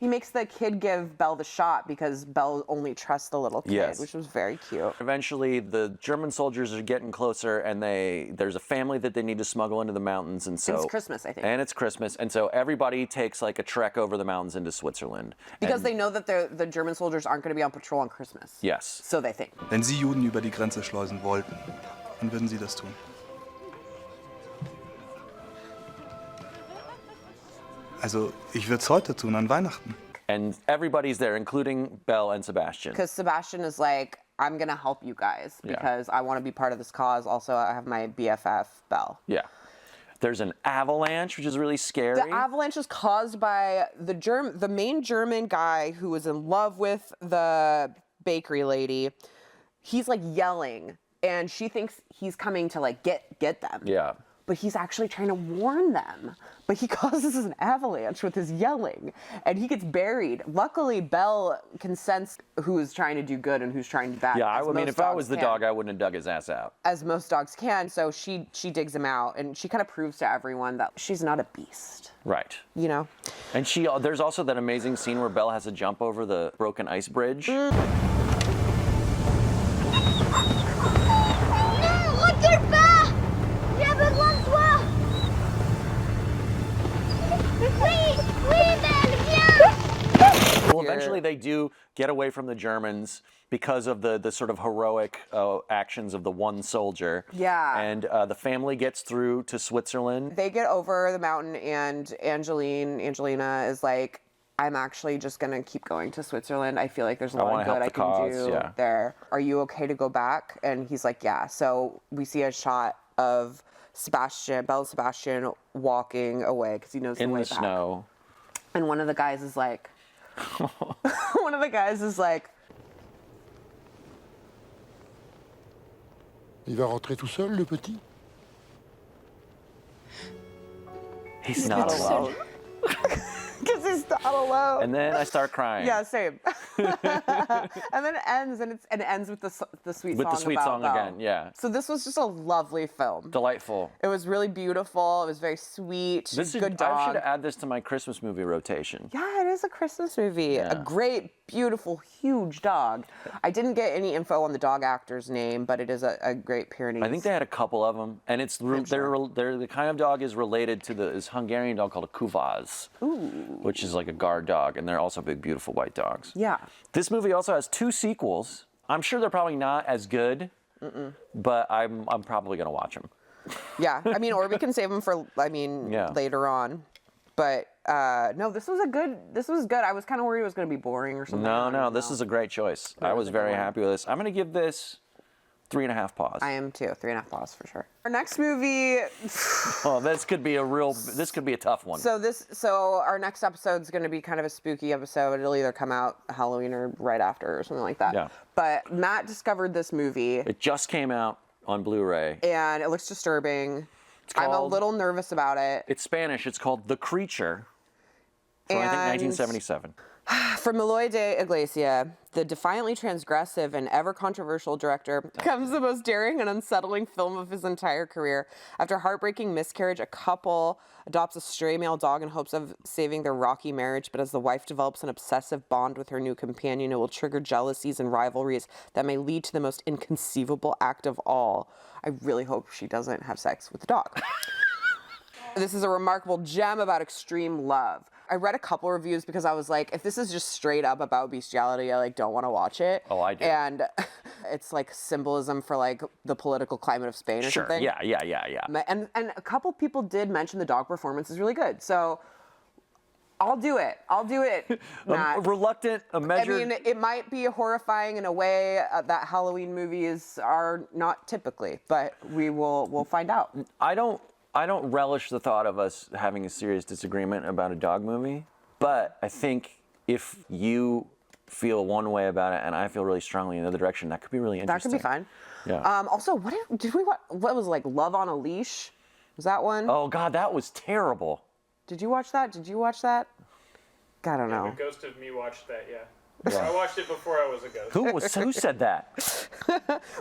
He makes the kid give Belle the shot because Belle only trusts the little kid, which was very cute. Eventually, the German soldiers are getting closer, and there's a family that they need to smuggle into the mountains, and so it's Christmas, I think. And it's Christmas, and so everybody takes like a trek over the mountains into Switzerland because they know that the German soldiers aren't going to be on patrol on Christmas. Yes. So they think. Wenn Sie Juden über die Grenze schleusen wollten, dann würden Sie das tun. Also, ich würde es heute tun, an Weihnachten. And everybody's there, including Belle and Sebastian. Because Sebastian is like, I'm going to help you guys because I want to be part of this cause. Also, I have my BFF, Belle. Yeah. There's an avalanche, which is really scary. The avalanche is caused by the main German guy who was in love with the bakery lady. He's like yelling, and she thinks he's coming to like get them. Yeah. But he's actually trying to warn them. But he causes an avalanche with his yelling, and he gets buried. Luckily, Belle can sense who is trying to do good and who's trying to do bad. Yeah, I mean, if I was the dog, I wouldn't have dug his ass out. As most dogs can. So she digs him out, and she kind of proves to everyone that she's not a beast. Right. You know? And there's also that amazing scene where Belle has to jump over the broken ice bridge. Well, eventually they do get away from the Germans because of the sort of heroic actions of the one soldier. Yeah. And the family gets through to Switzerland. They get over the mountain, and Angelina is like, I'm actually just going to keep going to Switzerland. I feel like there's a lot of good I can do there. Are you okay to go back? And he's like, yeah. So we see a shot of Belle and Sebastian walking away because he knows the way back. In the snow. And one of the guys is like, Il va rentrer tout seul, le petit? He's not alone. Because he's not alone. And then I start crying. Yeah, same. And then it ends, and it ends with the sweet song. With the sweet song again, yeah. So this was just a lovely film. Delightful. It was really beautiful. It was very sweet. Good dog. I should add this to my Christmas movie rotation. Yeah, it is a Christmas movie. Yeah. A great, beautiful, huge dog. I didn't get any info on the dog actor's name, but it is a great Pyrenees. I think they had a couple of them, and they're the kind of dog is related to this Hungarian dog called a Kuvaz, which is like a guard dog, and they're also big, beautiful white dogs. Yeah. This movie also has 2 sequels. I'm sure they're probably not as good, but I'm probably gonna watch them. Yeah, I mean, or we can save them for later on. But no, this was good. I was kind of worried it was going to be boring or something. No, this is a great choice. I was very happy with this. I'm going to give this 3.5 paws. I am too. 3.5 paws for sure. Our next movie. This could be a tough one. So our next episode is going to be kind of a spooky episode. It'll either come out Halloween or right after or something like that. Yeah. But Matt discovered this movie. It just came out on Blu-ray. And it looks disturbing. I'm a little nervous about it. It's Spanish. It's called The Creature from, I think, 1977. From Eloy de Iglesia, the defiantly transgressive and ever controversial director, comes the most daring and unsettling film of his entire career. After heartbreaking miscarriage, a couple adopts a stray male dog in hopes of saving their rocky marriage, but as the wife develops an obsessive bond with her new companion, it will trigger jealousies and rivalries that may lead to the most inconceivable act of all. I really hope she doesn't have sex with the dog. This is a remarkable gem about extreme love. I read a couple reviews because I was like, if this is just straight up about bestiality, I don't want to watch it. Oh, I do. And it's like symbolism for like the political climate of Spain or something. Yeah. And a couple people did mention the dog performance is really good. So I'll do it, Matt. Reluctant, a measured... I mean, it might be horrifying in a way that Halloween movies are not typically, but we'll find out. I don't relish the thought of us having a serious disagreement about a dog movie, but I think if you feel one way about it and I feel really strongly in the other direction, that could be really interesting. That could be fun. Yeah. Also, what was like Love on a Leash? Was that one? Oh God, that was terrible. Did you watch that? God, I don't know. The ghost of me watched that, yeah. I watched it before I was a ghost. Who said that?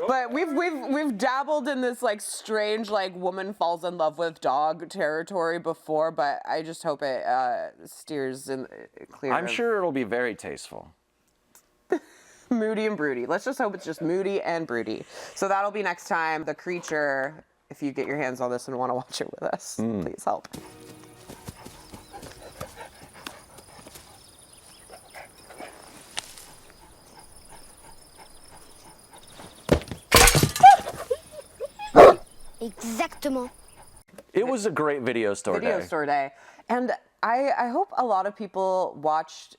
But we've dabbled in this like strange like woman falls in love with dog territory before, but I just hope it steers in clear. I'm sure it'll be very tasteful. Moody and broody. Let's just hope it's just moody and broody. So that'll be next time. The Creature. If you get your hands on this and want to watch it with us, please help. Exactement. It was a great video store day. And I hope a lot of people watched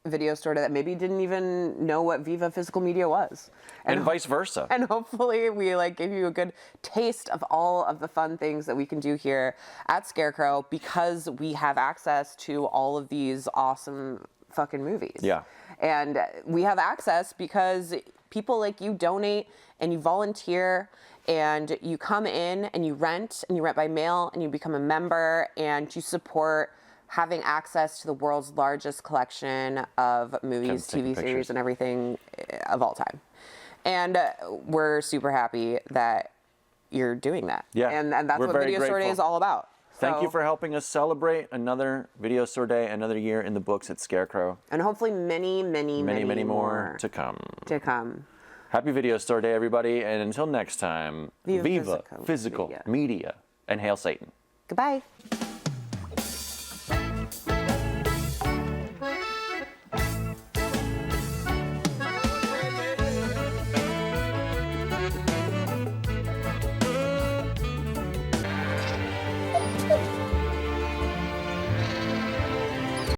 Video Store Day that maybe didn't even know what Viva Physical Media was. And vice versa. And hopefully we gave you a good taste of all of the fun things that we can do here at Scarecrow because we have access to all of these awesome fucking movies. Yeah. And we have access because people like you donate and you volunteer and you come in and you rent by mail and you become a member and you support having access to the world's largest collection of movies, TV series, and everything of all time. And we're super happy that you're doing that. Yeah. And that's what Video Store Day is all about. Thank you for helping us celebrate another Video Store Day, another year in the books at Scarecrow. And hopefully many more to come. Happy Video Store Day, everybody. And until next time, Viva Physical Media. And hail Satan. Goodbye.